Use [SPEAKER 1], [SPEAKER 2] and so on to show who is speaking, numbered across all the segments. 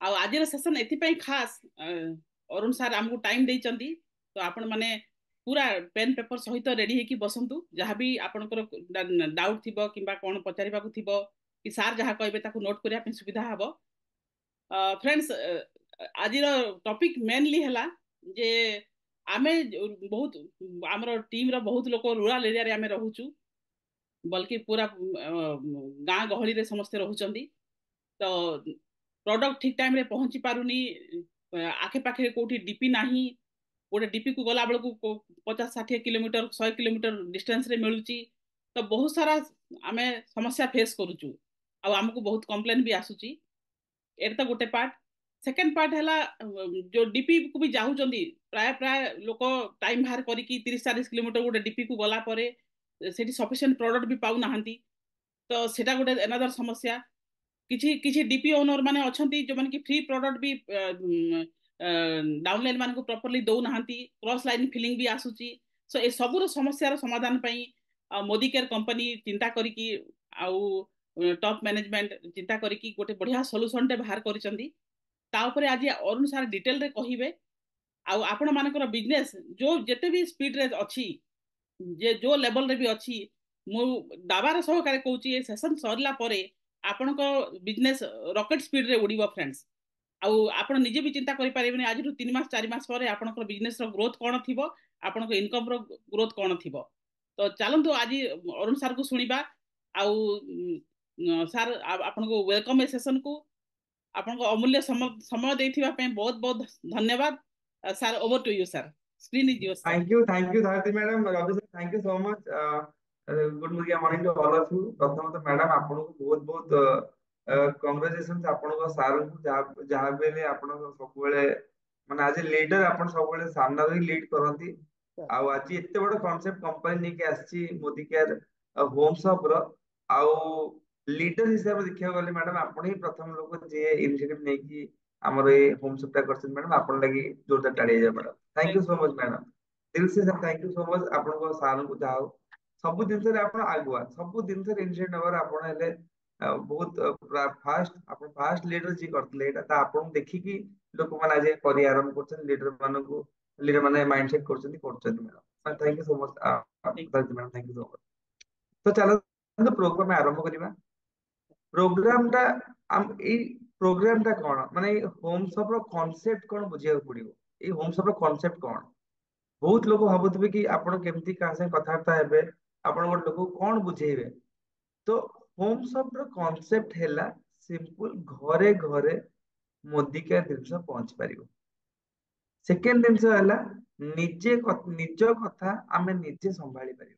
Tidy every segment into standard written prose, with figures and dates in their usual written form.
[SPEAKER 1] आज सेसन एपाई खास अरुण सार आमको टाइम देइचंदी तो आपण माने पूरा पेन पेपर सहित रेडी हेकी बसंतु जहाँ भी आपनकर डाउट थिबो किंबा कोन पचारिबा को थिबो कि सार जहाँ कहबे ताको नोट करिया पे सुविधा हबो। फ्रेंड्स आज टॉपिक मेनली हला जे आमे बहुत आमर टीम रो बहुत लोक रूरल एरिया रे आमे रहूचु बल्कि पूरा गाँ गहली रे समस्ते रहउचंदी तो प्रोडक्ट ठीक टाइम रे पहुंची पारुनी आखे पाखे कोठी डीपी नाही गोटे डीपी को गला बेलू 50-60 किलोमीटर 100 किलोमीटर डिस्टेंस रे मिलूची तो बहुत सारा आमे समस्या फेस करूचु आमको बहुत कंप्लेन भी आसुची एट तो गोटे पार्ट। सेकेंड पार्ट है जो डीपी को भी जाऊँगी प्राय प्राय लोक टाइम बाहर करी 30-40 किलोमीटर गोटे डीपी को गला परे सेठी सफिशिएंट प्रोडक्ट भी पाऊ नाहंती तो सेटा गोटे एनादर समस्या। किछि किछि डीपी ओनर माने अछंती जो माने कि फ्री प्रोडक्ट भी डाउनलाइन मान को प्रॉपर्ली दौ नाहंती क्रॉस लाइन फिलिंग भी आसुची। सो ए सबुर समस्यार समाधान पई मोदी केयर कंपनी चिंता करी कि आउ टॉप मैनेजमेंट चिंता करी कि गोटे बढ़िया सॉल्यूशन टे बाहर करिसंदी ता ऊपर आज अरुण सार डिटेल रे कहिबे आउ आपण मानकर बिजनेस जो जेते भी स्पीड रे अछि जे जो लेवल रे भी अछि मु दाबार सहकारे कहूची ए सेशन सरला परे आपनको बिजनेस रॉकेट स्पीड रे उड़ीबो फ्रेंड्स आउ आपण निजे भी चिंता करि परिबेनी आज 3 मास 4 मास परे आपनको बिजनेस रो ग्रोथ कोन थिबो आपनको इनकम रो ग्रोथ कोन थिबो। तो चलंतु आज अरुण सार को सुनिबा आउ सार आपनको वेलकम ए सेशन को आपनको अमूल्य समय देथिबा पे बहुत बहुत धन्यवाद। Sir over to you sir screen is yours sir.
[SPEAKER 2] Thank you, Dharati madam. Ravi sir, thank you so much. Good morning to all of you. प्रथमतः मैडम आपको बहुत बहुत कांग्रेचुलेशंस आपनको सार को जहाँ बेले आपण सबले माने आज लीडर आपण सबले सामना रे लीड करंती आ आज एते बड़ कांसेप्ट कंपनी नेके आछि मोदी केयर होम्स ऑफ रो आउ लीडर हिसाब से देखिया गले मैडम आपण ही प्रथम लोग जे इनिशिएटिव नेकी हमर ए होम्स ऑफ करछन मैडम आपण लागि जोरदार ताड़ी जा madam. Thank you
[SPEAKER 1] thank
[SPEAKER 2] so
[SPEAKER 1] you
[SPEAKER 2] much madam दिल से sir thank you so much आपण सार को जाओ सब दिन से आपण आगुआ सब दिन से इनिशिएट नवर आपण हेले बहुत फास्ट आपण फास्ट लीडर जी करतले एटा ता आपण देखि कि लोक माने आज करि आरंभ करछन लीडर माने माइंडसेट करछन madam
[SPEAKER 1] sir.
[SPEAKER 2] Thank you so much
[SPEAKER 1] thank
[SPEAKER 2] madam thank you so much. तो चलो प्रोग्राम आरंभ करिबा प्रोग्राम टा हम ए प्रोग्राम टा कोन माने होम्स ऑफ रो कांसेप्ट कोन बुझिया पड़िबो ए होम्स ऑफ रो कांसेप्ट कोन बहुत लोग भाबुथिबे कि आपण केमती का से कथार्ता हेबे आपण गोट लोक कोन बुझेइबे तो होम्स ऑफ रो कांसेप्ट हैला सिंपल घरे घरे मोदी के जिनस पहुंच पारिबो। सेकेंड जिनस हैला निज कथा आमे निजे संभाली पारिबो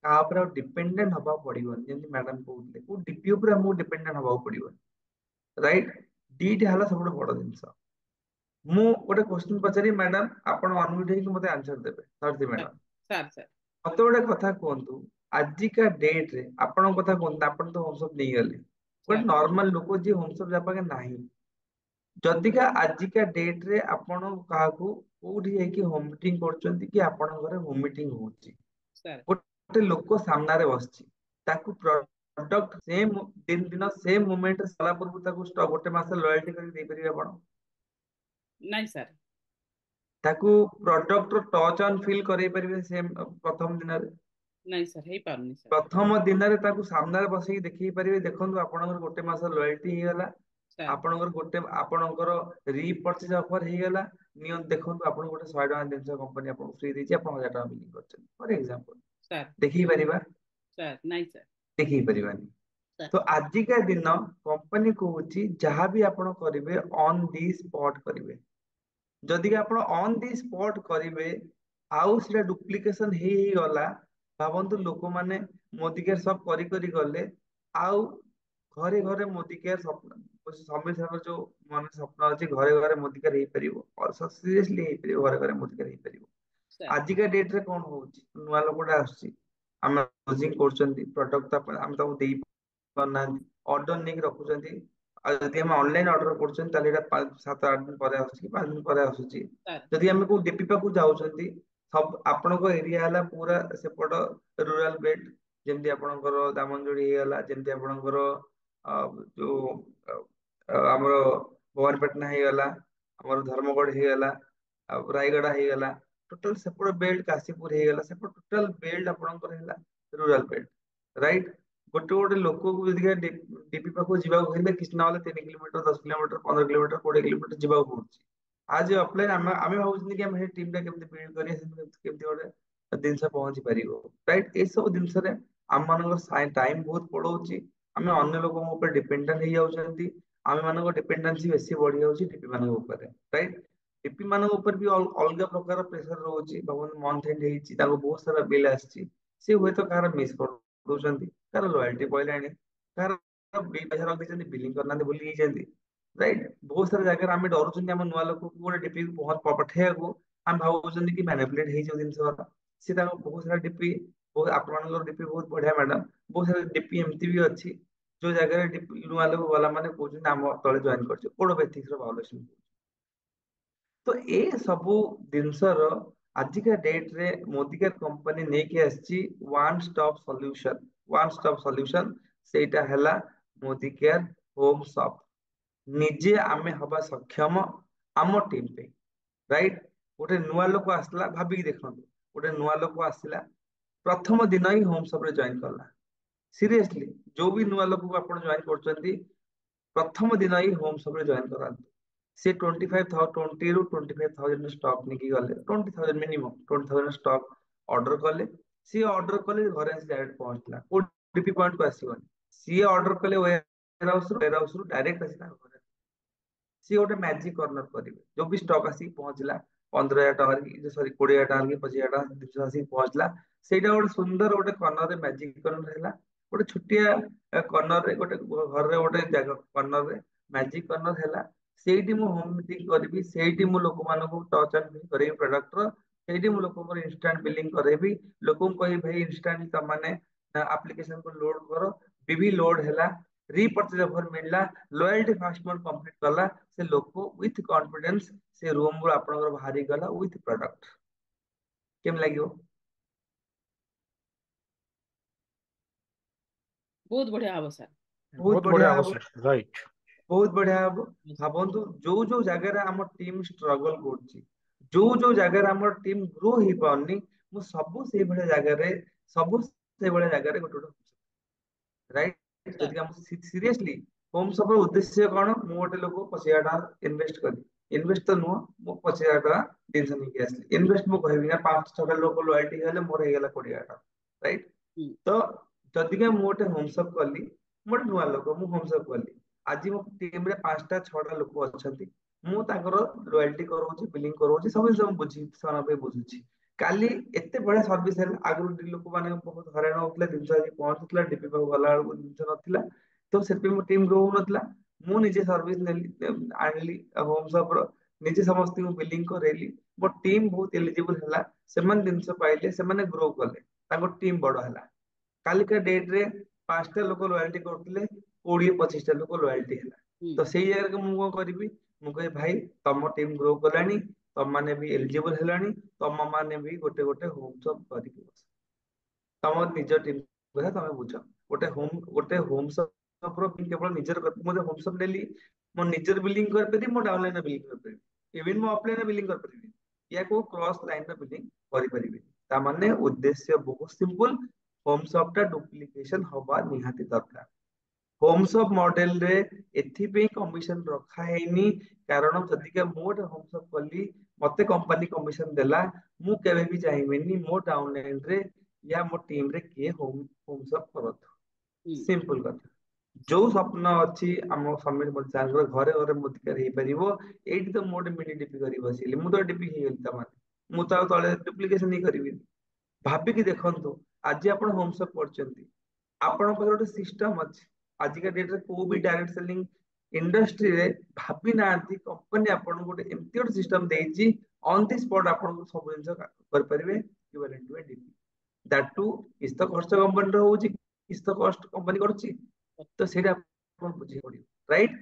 [SPEAKER 2] का ऊपर डिपेंडेंट हबा पड़िबो जेंति मैडम कहउले को डीपी ऊपर हमहु डिपेंडेंट हबा पड़िबो राइट डीटा हला सब बड़ जिनस। मु गोटे क्वेश्चन पचारि मैडम आपण अनम्यूट हेकि मते आंसर देबे सरती
[SPEAKER 1] सर
[SPEAKER 2] मैडम
[SPEAKER 1] सर सर
[SPEAKER 2] मते गोटे कथा कहंतु आजिका डेट रे आपण कथा कहंतु आपण तो होम्स ऑफ नहीं गले बट
[SPEAKER 1] सर
[SPEAKER 2] नॉर्मल लोक जे होम्स ऑफ जापाके नाही जदिका आजिका डेट रे आपण काहाकू कोठी हेकि होम मीटिंग करचंती कि आपण घरे होम मीटिंग होची
[SPEAKER 1] सर
[SPEAKER 2] गोटे लोक सामना रे बसची ताकू प्रोडक्ट सेम दिन दिन सेम मोमेंट साला पूर्व ताकू स्टॉक गोटे मास लॉयल्टी करी दे परिबे आपण
[SPEAKER 1] नहीं सर
[SPEAKER 2] ताकू प्रोडक्ट रो टच ऑन फील करेई परिबे सेम प्रथम दिन रे
[SPEAKER 1] नहीं सर हे पारुनी सर
[SPEAKER 2] प्रथम दिन रे ताकू सामना रे बसई देखि परिबे देखंतु आपनकर गोटे मास लॉयल्टी ही गला
[SPEAKER 1] सर
[SPEAKER 2] आपनकर गोटे आपनकर रीपर्चेज ऑफर ही गला नियम देखंतु आपन गोटे 100 टका जिंस कंपनी आपन फ्री देछि आपन 1000 टका बिलिंग करछन फॉर एग्जांपल
[SPEAKER 1] सर
[SPEAKER 2] देखि परिबा
[SPEAKER 1] सर नहीं सर
[SPEAKER 2] देखि परिबानी।
[SPEAKER 1] सर
[SPEAKER 2] तो आजिका दिन कंपनी कहूची जहां भी आपन करिवे ऑन दी स्पॉट करिवे जदि आपण ऑन दी स्पॉट करिवे आउ सेटा डुप्लीकेशन हेई गला भाबंतु लोक माने मोदी केयर सब करी करी गले आउ घरे घरे मोदी केयर स्वप्न संविधान जो मन स्वप्न अछि घरे घरे मोदी केयर हेई परिबो और सीरियसली हेई परिबो घरे घरे मोदी केयर हेई परिबो।
[SPEAKER 1] सर
[SPEAKER 2] आजिका डेट रे कोन होउची नुवा लोकटा आछी हम यूजिंग करचंती प्रोडक्ट हम ताको देई करनांती ऑर्डर नेक रखुचंती आ जदि हम ऑनलाइन ऑर्डर करचंती ताले एटा 5 7 8 दिन परे आछी 5 दिन परे आछुची
[SPEAKER 1] सर
[SPEAKER 2] जदि हम को डीपी पाकू जाउचंती सब आपनको एरिया हला पूरा सेपट रूरल बेल्ट जेमति आपनकर दामनजोड़ी हेला जेमति आपनकर जो हमरो ଭବାନୀପାଟଣା ହେଇଗଲା, ଆମର ଧର୍ମଗଡ଼ ହେଇଗଲା, ଆଉ ରାୟଗଡା ହେଇଗଲା, ଟୋଟାଲ ସେପଟ ବେଲ୍ଟ କାଶୀପୁର ହେଇଗଲା, ସେପଟ ଟୋଟାଲ ବେଲ୍ଟ ଆପଣଙ୍କର ହେଲା ରୁରାଲ ବେଲ୍ଟ, ରାଇଟ୍। ଗୋଟେ ଗୋଟେ ଲୋକକୁ ଯଦି ଡିପି ପାଖକୁ ଯିବାକୁ ହେଲେ କିଛି ନହେଲେ 3 କିଲୋମିଟର, 10 କିଲୋମିଟର, 15 କିଲୋମିଟର, 20 କିଲୋମିଟର ଯିବାକୁ ପଡୁଛି। ଆଜି ଅଫଲାଇନ ଆମେ ଆମେ ଭାବୁଛନ୍ତି କି ଆମେ ଟିମ୍ ଟା କେମିତି ବିଲ୍ଡ କରିବା, କେମିତି ଗୋଟେ ଜିନିଷ ପହଞ୍ଚି ପାରିବ, ରାଇଟ୍। ଏସବୁ ଜିନିଷରେ ଆମ ମାନଙ୍କର ଟାଇମ ବହୁତ ପଳଉଛି, ଆମେ ଅନ୍ୟ ଲୋକଙ୍କ ଉପରେ ଡିପେଣ୍ଡେଣ୍ଟ ହେଇଯାଉଛନ୍ତି, ଆମେ ମାନଙ୍କ ଡିପେଣ୍ଡେନ୍ସି ବେଶୀ ବଢି ଯାଉଛି ଡିପି ମାନଙ୍କ ଉପରେ, ରାଇଟ୍। ଡିପି ମାନଙ୍କ ଉପରେ ବି ଅଲଗା ପ୍ରକାର ପ୍ରେସର ରହୁଛି, ଭାବନ୍ତୁ ମନ୍ଥ ଏଣ୍ଡ ହେଇଛି, ତାଙ୍କୁ ବହୁତ ସାରା ବିଲ୍ ଆସିଛି, ସେ ହୁଏତ କାହାର ମିସ୍ କରିଦଉଛନ୍ତି, କାହାର ଲୟାଲିଟି ପଇଲାଣି, କାହାର ବିଲ୍ ପଇସା ରଖିଛନ୍ତି ବିଲିଂ କରିନାହାନ୍ତି ଭୁଲି ଯାଇଛନ୍ତି, ରାଇଟ୍। ବହୁତ ସାରା ଜାଗାରେ ଆମେ ଡରୁଛନ୍ତି ଆମ ନୂଆ ଲୋକକୁ ଗୋଟେ ଡିପି ପଠେଇବାକୁ, ଆମେ ଭାବୁଛନ୍ତି କି ମ୍ୟାନିପୁଲେଟ ହେଇଯିବ ଜିନିଷ ଗୁଡା। ସେ ତାଙ୍କ ବହୁତ ସାରା ଡିପି, ଆପଣଙ୍କର ଡିପି ବହୁତ ବଢିଆ ମ୍ୟାଡାମ, ବହୁତ ସାରା ଡିପି ଏମିତି ବି ଅଛି ଯୋଉ ଜାଗାରେ ନୂଆ ଲୋକ ଗଲା ମାନେ କହୁଛନ୍ତି ଆମ ତଳେ ଜଏନ କରିଛୁ, କୋଡ ବେସିକ୍ସ ର ଭାଉଲେସନ। ତ ଏ ସବୁ ଜିନିଷର ଆଜିକା ଡେଟ ରେ ମୋଦିକା କମ୍ପାନୀ ନେଇକି ଆସିଛି one stop solution. One stop solution ସେଇଟା ହେଲା ମୋଦି କେୟାର ହୋମ ସପ୍। ନିଜେ ଆମେ ହବା ସକ୍ଷମ ଆମ ଟିମ ପାଇଁ, ରାଇଟ୍। ଗୋଟେ ନୂଆ ଲୋକ ଆସିଲା, ଭାବିକି ଦେଖନ୍ତୁ, ଗୋଟେ ନୂଆ ଲୋକ ଆସିଲା, ପ୍ରଥମ ଦିନ ହିଁ ହୋମସପ ରେ ଜଏନ କଲା, ସିରିୟସଲି ଯୋଉ ବି ନୂଆ ଲୋକକୁ ଆପଣ ଜଏନ କରୁଛନ୍ତି ପ୍ରଥମ ଦିନ ହିଁ ହୋମସପ ରେ ଜଏନ କରାନ୍ତୁ। ସେ 25,000 ଷ୍ଟକ୍ ନେଇକି ଗଲେ, 20,000 ମିନିମମ୍ 20,000 ଷ୍ଟକ୍ ଅର୍ଡର କଲେ, ସିଏ ଅର୍ଡର କଲେ ଘରେ ଆସି ଡାଇରେକ୍ଟ ପହଞ୍ଚିଲା, କୋଉ ଡିପି ପଏଣ୍ଟ କୁ ଆସିବନି, ସିଏ ଅର୍ଡର କଲେ ୱେର ହାଉସ ରୁ ଡାଇରେକ୍ଟ ଆସି ତାଙ୍କ ଘରେ, ସିଏ ଗୋଟେ ମ୍ୟାଜିକ କର୍ଣ୍ଣର କରିବେ, ଯୋଉ ବି ଷ୍ଟକ୍ ଆସିକି ପହଞ୍ଚିଲା 15,000 ଟଙ୍କା କି ସରି 20,000 ଟଙ୍କା କି 25,000 ଟଙ୍କା ଜିନିଷ ଆସିକି ପହଞ୍ଚିଲା, ସେଇଟା ଗୋଟେ ସୁନ୍ଦର ଗୋଟେ କର୍ଣ୍ଣରରେ ମ୍ୟାଜିକ କର୍ଣ୍ଣର ହେଲା, ଗୋଟେ ଛୋଟିଆ କର୍ଣ୍ଣରରେ, ଗୋଟେ ଘରରେ ଗୋଟେ ଜାଗା କର୍ଣ୍ଣରରେ ମ୍ୟାଜିକ କର୍ଣ୍ଣର ହେଲା। ସେଇଠି ମୁଁ ହୋମ ମିଟିଂ କରିବି, ସେଇଠି ମୁଁ ଲୋକମାନଙ୍କୁ ଟଚ୍ ଆଣ୍ଡ ଫିଲ୍ କରେଇବି ପ୍ରଡକ୍ଟର, ସେଇଠି ମୁଁ ଲୋକଙ୍କର ଇନଷ୍ଟାଣ୍ଟ ବିଲିଂ କରେଇବି, ଲୋକଙ୍କୁ କହିବି ଭାଇ ଇନଷ୍ଟାଣ୍ଟ ତମାନେ ଆପ୍ଲିକେସନ କୁ ଲୋଡ କର, ବିବି ଲୋଡ ହେଲା, ରିପର୍ଚେଜ ଅଫର ମିଳିଲା, ଲୟାଲିଟି ଫାଷ୍ଟ ମନ୍ଥ କମ୍ପ୍ଲିଟ କଲା, ସେ ଲୋକ ୱିଥ କନଫିଡେନ୍ସ ସେ ରୁମ ରୁ ଆପଣଙ୍କର ବାହାରି ଗଲା ୱିଥ ପ୍ରଡକ୍ଟ। କେମିତି ଲାଗିବ?
[SPEAKER 1] ବହୁତ ବଢିଆ ହବ ସାର୍।
[SPEAKER 2] ବହୁତ
[SPEAKER 3] ବହୁତ
[SPEAKER 2] ବଢିଆ
[SPEAKER 3] ବଢିଆ ହବ
[SPEAKER 2] ହବ,
[SPEAKER 3] ସାର୍, ରାଇଟ୍।
[SPEAKER 2] ବହୁତ ବଢିଆ ହବ। ଭାବନ୍ତୁ ଯୋଉ ଯୋଉ ଜାଗାରେ ଆମ ଟିମ୍ ଷ୍ଟ୍ରଗଲ କରୁଛି, ଯୋଉ ଯୋଉ ଜାଗାରେ ଆମର ଟିମ୍ ଗ୍ରୋ ହେଇପାରୁନି, ମୁଁ ସବୁ ସେଇଭଳିଆ ଜାଗାରେ ଗୋଟେ ଗୋଟେ, ରାଇଟ୍।
[SPEAKER 1] ସାର୍
[SPEAKER 2] ଯଦି ଆମ ସିରିୟସଲି ହୋମ ସପ୍ ର ଉଦ୍ଦେଶ୍ୟ କଣ, ମୁଁ ଗୋଟେ ଲୋକ 25,000 ଟଙ୍କା ଇନଭେଷ୍ଟ କରି, ଇନଭେଷ୍ଟ ତ ନୁହଁ, ମୁଁ 25,000 ଟଙ୍କା ଜିନିଷ ନେଇକି ଆସିଲି, ଇନଭେଷ୍ଟ ମୁଁ କହିବି ନା, 5-6ଟା ଲୋକ ଲୟାଲିଟି ହେଲେ ମୋର ହେଇଗଲା 20,000 ଟଙ୍କା, ରାଇଟ୍।
[SPEAKER 1] ହୁଁ
[SPEAKER 2] ତ ଯଦିକା ମୁଁ ଗୋଟେ ହୋମସପ୍ କଲି, ମୁଁ ଗୋଟେ ନୂଆ ଲୋକ, ମୁଁ ହୋମସପ୍ କଲି, ଆଜି ମୋ ଟିମ ରେ 5ଟା 6ଟା ଲୋକ ଅଛନ୍ତି, ମୁଁ ତାଙ୍କର ଲୟାଲିଟି କରଉଛି, ବିଲିଂ କରଉଛି, ସବୁ ଜିନିଷ ମୁଁ ବୁଝି ସେମାନଙ୍କ ପାଇଁ ବୁଝୁଛି। କାଲି ଏତେ ବଢିଆ ସର୍ଭିସ ହେଲା, ଆଗରୁ ଲୋକମାନେ ବହୁତ ହଇରାଣ ହଉଥିଲେ, ଜିନିଷ ଆସି ପହଞ୍ଚୁଥିଲା ଡିପି ପାଖକୁ ଗଲା ବେଳକୁ ଜିନିଷ ନଥିଲା, ତ ସେଥିପାଇଁ ମୋ ଟିମ ଗ୍ରୋ ହଉନଥିଲା। ମୁଁ ନିଜେ ସର୍ଭିସ ନେଲି, ଆଣିଲି ହୋମସପ୍ ର, ନିଜେ ସମସ୍ତଙ୍କୁ ବିଲିଂ କରେଇଲି, ମୋ ଟିମ୍ ବହୁତ ଏଲିଜିବଲ ହେଲା, ସେମାନେ ଜିନିଷ ପାଇଲେ, ସେମାନେ ଗ୍ରୋ କଲେ, ତାଙ୍କ ଟିମ୍ ବଡ ହେଲା। କାଲିକା ଡେଟ ରେ 5ଟା ଲୋକ ଲୟାଲିଟି କରୁଥିଲେ, 20-25ଟା ଲୋକ ଲୟାଲିଟି ହେଲା।
[SPEAKER 1] ହୁଁ
[SPEAKER 2] ତ ସେଇ ଜାଗାରେ ମୁଁ କଣ କରିବି, ମୁଁ କହିବି ଭାଇ ତମ ଟିମ୍ ଗ୍ରୋ କଲାଣି, ତମମାନେ ବି ଏଲିଜିବଲ ହେଲାଣି, ତମ ମାନେ ବି ଗୋଟେ ଗୋଟେ ହୋମସପ୍ କରିକି ବସ, ତମ ନିଜ ଟିମ୍ କଥା ତମେ ବୁଝ। ଗୋଟେ ହୋମସପ୍ ର କେବଳ ନିଜର, ମୁଁ ହୋମସପ୍ ନେଲି, ମୋ ନିଜର ବିଲିଂ କରିପାରିବି, ମୋ ଡାଉନଲାଇନ ବିଲିଂ କରିପାରିବି, ଇଭେନ ମୋ ଅଫଲାଇନ ବିଲିଂ କରିପାରିବି, ୟାକୁ କ୍ରସ୍ ଲାଇନ ବିଲିଂ କରିପାରିବି। ତାମାନେ ଉଦ୍ଦେଶ୍ୟ ବହୁତ ସିମ୍ପଲ, ହୋମସପ୍ ଟା ଡୁପ୍ଲିକେସନ ହବା ନିହାତି ଦରକାର। ହୋମସପ୍ ମଡେଲ ରେ ଏଥିପାଇଁ କମିଶନ ରଖା ହେଇନି, କାରଣ ଯଦିକା ମୁଁ ଗୋଟେ ହୋମସପ୍ କଲି, ମତେ କମ୍ପାନୀ କମିଶନ ଦେଲା, ମୁଁ କେବେ ବି ଚାହିଁବିନି ମୋ ଡାଉନଲାଇନ ରେ या ମୋ ଟିମ ରେ କିଏ ହୋମସପ୍ କରନ୍ତୁ,
[SPEAKER 1] ହୁଁ
[SPEAKER 2] ସିମ୍ପଲ କଥା। ଯୋଉ ସ୍ୱପ୍ନ ଅଛି ଆମ ସମୀର ମଚାଙ୍କର ଘରେ ଘରେ ମୁଦିକାର ହେଇପାରିବ, ଏଇଠି ତ ମୁଁ ଗୋଟେ ମିନି ଡିପି କରି ବସିଲି, ମୁଁ ତ ଡିପି ହେଇଗଲି, ତାମାନେ ମୁଁ ତ ଆଉ ତଳେ ଡୁପ୍ଲିକେସନ ହିଁ କରିବିନି। ଭାବିକି ଦେଖନ୍ତୁ, ଆଜି ଆପଣ ହୋମସପ୍ କରୁଛନ୍ତି, ଆପଣଙ୍କ ପାଖରେ ଗୋଟେ ସିଷ୍ଟମ ଅଛି, ଆଜିକା ଡେଟରେ କୋଉ ବି ଡାଇରେକ୍ଟ ସେଲିଂ ଇଣ୍ଡଷ୍ଟ୍ରିରେ ଭାବି ନାହାନ୍ତି କମ୍ପାନୀ ଆପଣଙ୍କୁ ଗୋଟେ ଏମିତି ଗୋଟେ ସିଷ୍ଟମ ଦେଇଛି, ଅନ୍ ଦି ସ୍ପଟ ଆପଣଙ୍କୁ ସବୁ ଜିନିଷ କରିପାରିବେ, ଦ୍ୟାଟ ଟୁ କିଛି ତ ଖର୍ଚ୍ଚ କମ୍ପାନୀର ହଉଛି, କିଛି ତ କଷ୍ଟ କମ୍ପାନୀ କରୁଛି, ତ ସେଇଟା ଆପଣ ବୁଝିବାକୁ ପଡିବ, ରାଇଟ୍।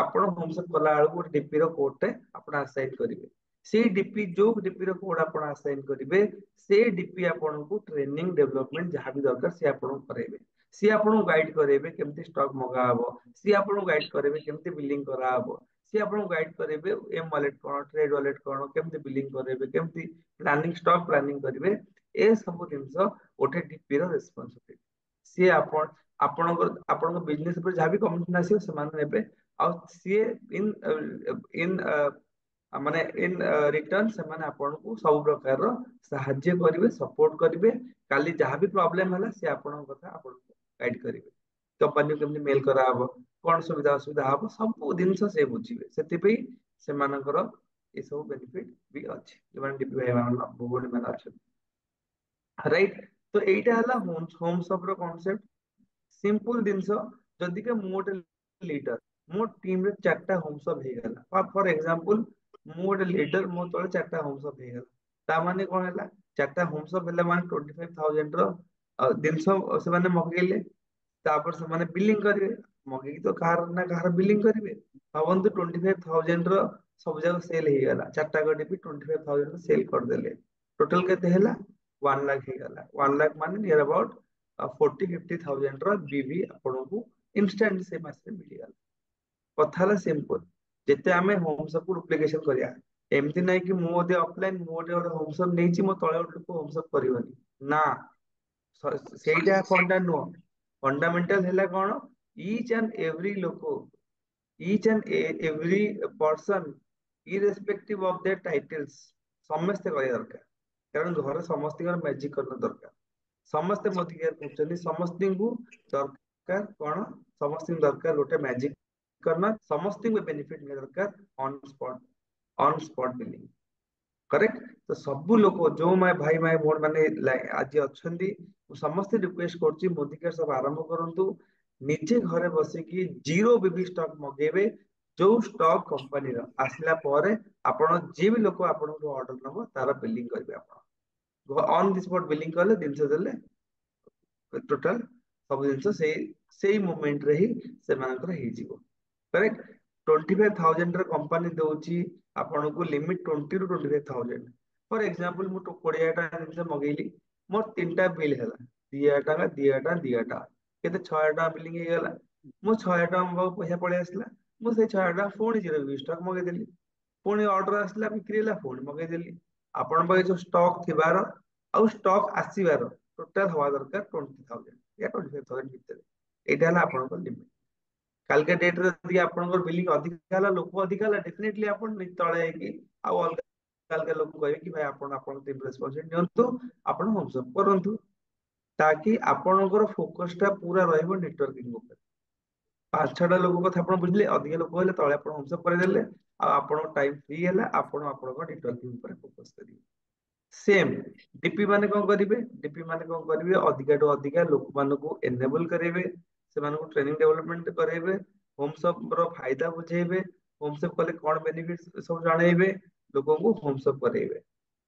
[SPEAKER 2] ଆପଣ ହୋମସପ୍ କଲା ବେଳକୁ ଗୋଟେ ଡିପି ର କୋଡ ଟେ ଆପଣ ଆସାଇନ୍ କରିବେ, ସେଇ ଡିପି ଯୋଉ ଡିପି ର କୋଡ ଆପଣ ଆସାଇନ୍ କରିବେ, ସେ ଡିପି ଆପଣଙ୍କୁ ଟ୍ରେନିଂ ଡେଭଲପମେଣ୍ଟ ଯାହା ବି ଦରକାର ସେ ଆପଣଙ୍କୁ କରାଇବେ, ସିଏ ଆପଣଙ୍କୁ ଗାଇଡ କରାଇବେ କେମିତି ଷ୍ଟକ୍ ମଗା ହବ, ସିଏ ଆପଣଙ୍କୁ ଗାଇଡ କରାଇବେ କେମିତି ବିଲିଂ କରାହବ, सी आपको गाइड करेंगे एम वालेट कौन ट्रेड वालेट कौन केमती बिलिंग करेंगे केमती प्लानिंग स्टॉक प्लानिंग करेंगे ए सब जिनस गोटे डीपी रो रेस्पॉन्सिबिलिटी सी आपण आपणकर आपणकर बिजनेस पर जहाँ भी कमिशन आसीयो सेमाने नेबे आ सी इन इन माने इन रिटर्न सेमाने आपनको सब प्रकार साहाଯ୍य करेंगे सपोर्ट करेंगे काली जहाँ भी प्रॉब्लम है सी आपण कथा आपनको गाइड करेंगे कंपनी केमती मेल कराहब कौन सुविधा असुविधा हम सब जिनस से बुझे से सेमानकर ये सब बेनिफिट भी अच्छे जो डीपी भाई भूगोणी मैंने अच्छा राइट तो यहीटा है होम्स ऑफ कॉन्सेप्ट सिंपल जिनस जदि के मु गोटे लीडर मो टीम रे चारटा होम्स ऑफ हो गला फॉर एग्जांपल मु गोटे लीडर मो तले चारटा होम्स ऑफ हो गला ता माने कोन हैला चारटा होम्स ऑफ हैला माने 25000 रो जिनस से माने मगेले तापर से माने बिलिंग करिवे मगे तो कार ना कार बिलिंग करिवे भावନ୍ତୁ 25000 रो सब जगह सेल हो गला चारटा गडे भी 25000 सेल कर देले टोटल केते हैला 1 लाख हो गला 1 लाख माने नियर अबाउट 40-50,000 रो बीवी आपनको इंस्टेंट से मासे मिल गला कथा ला सिंपल जेते आमे होम सब डुप्लीकेशन करिया एमती नाही कि मु ओदे ऑफलाइन मु ओदे होम सब नेची मो तळे लोक होम सब करबनी ना ସେଇଟା ଫଣ୍ଡା ନୁହଁ फंडामेंटल है कौन ईच एंड एवरी लोक each and every person irrespective of their titles समस्ते करिया दरकार कारण घर समस्त मैजिक करना दरकार समस्ते मत केयर करछनी समस्त को दरकार कौन समस्त दरकार गोटे मैजिक करना समस्त को बेनिफिट मिले दरकार ऑन स्पॉट बिलिंग करेक्ट तो सब लोग जो माय भाई माय भोन माने आज अच्छी समस्त रिक्वेस्ट करछि मोदी के सब आरंभ करंतु निजे घरे बसिकी जीरो बीबी स्टॉक मगेबे जो स्टॉक कंपनी रो आसला परे आपण जे भी लोक आपण को ऑर्डर नबो तार बिलिंग करबे आपण ऑन द स्पॉट बिलिंग करले दिन से देले टोटल सब जिनस से मोमेंट रे ही से मानकर ही जीवो करेक्ट 25,000 ର कंपनी दउची आपन को लिमिट 20 ରୁ 25,000 फॉर एग्जांपल मु 20टा जिनस मगेली मोर तीनटा बिल हैला 2,000 केते 6,000 बिलिंग हे गेला मु 6,000 मो पैसा पळे आसला मु से 6,000 फोन जीरो भी स्टॉक मगे देली पुणी ऑर्डर आसला बिक्री हैला फोन मगे देली आपन पाए जो स्टॉक थिबार आउ स्टॉक आसीबार टोटल हवा दरकार 20,000 या 25,000 भीतर एटा हला आपन को लिमिट कालके डेट रे यदि आपनकर बिलिंग अधिक हला लोक अधिक हला डेफिनेटली आपन तळे कि आ अलगा अलगा लोक कहे कि भाई आपन आपन टीम रेस्पोंसिबिलिटी नियंतु आपन होम्स अप करंतु ताकि आपनकर फोकस टा पूरा रहइबो नेटवर्किंग ऊपर पांच छटा लोक कथा आपन बुझले अधिक लोक होले तळे आपन होम्स अप करे देले आ आपन टाइम फ्री हैला आपन आपन नेटवर्किंग ऊपर फोकस करिवे सेम डीपी माने कोन करिवे डीपी माने कोन करिवे अधिका टू अधिका लोक मानको एनेबल करेवे से मानको ट्रेनिंग डेवलपमेंट करेवे होमसअप रो फायदा बुझेबे होमसअप कले कोन बेनिफिट सब जानेबे लोगों को होमसअप करेबे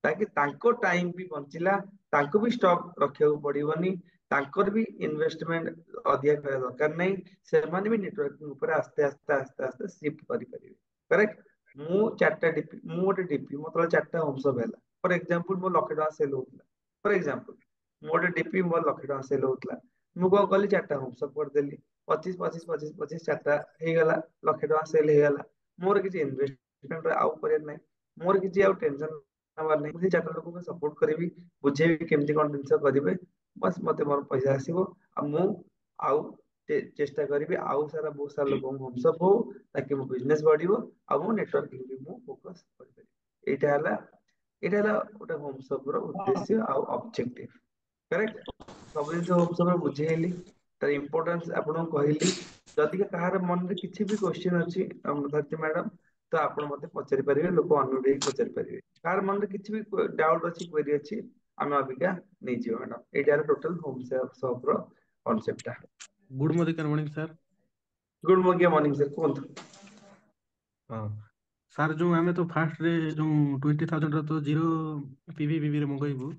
[SPEAKER 2] ताकि तांको टाइम भी बंचिला तांको भी स्टॉक रखिया पड़िबनी तांकर भी इन्वेस्टमेंट अधिक करा दरकार नहीं से माने भी नेटवर्किंग ऊपर आस्ते आस्ते आस्ते आस्ते शिफ्ट करि परिबे करेक्ट मु चारटा डीपी मु गोटे डीपी मतलब चारटा होमसअप हैला फॉर एग्जांपल मो लक्षे टका सेल होतला फॉर एग्जांपल मो गोटे डीपी मो लक्षे टका सेल होतला मु को कली चारटा होमसअप कर देली 25 25 25 25 चारटा हे गला लक्षे टका सेल हे गला मोर किछि इन्वेस्टमेंट आउ करे नै मोर किछि आउ टेंशन नबार नै मुझे चारटा लोक को सपोर्ट करबी बुझेबी केमती कोन दिनस करिवे बस मते मोर पैसा आसीबो आ मु आउ चेष्टा करिबी आउ सारा बहुत सारा लोक होमसअप हो ताकि मो बिजनेस बढ़िबो आ मो नेटवर्किंग भी मु फोकस करि परिबी एटा हला गोटे होमसअप रो उद्देश्य आ ऑब्जेक्टिव करेक्ट सब जिन होमसअप बुझेली तार इंपोर्टेंस आपन कहली जदि कहार मन रे किछि भी क्वेश्चन अछि धरती मैडम तो आपण मते पचारि परिबे लोक अनुडे पचारि परिबे कहार मन रे किछि भी डाउट अछि क्वेरी अछि हम अबिका नै जियो मैडम एटा टोटल होमसअप रो कांसेप्ट ता
[SPEAKER 3] good morning sir
[SPEAKER 2] good morning sir कोन
[SPEAKER 3] हाँ सर जो आमे तो फास्ट रे जो 20,000 रो तो जीरो पीवीबीबी रे मगैबू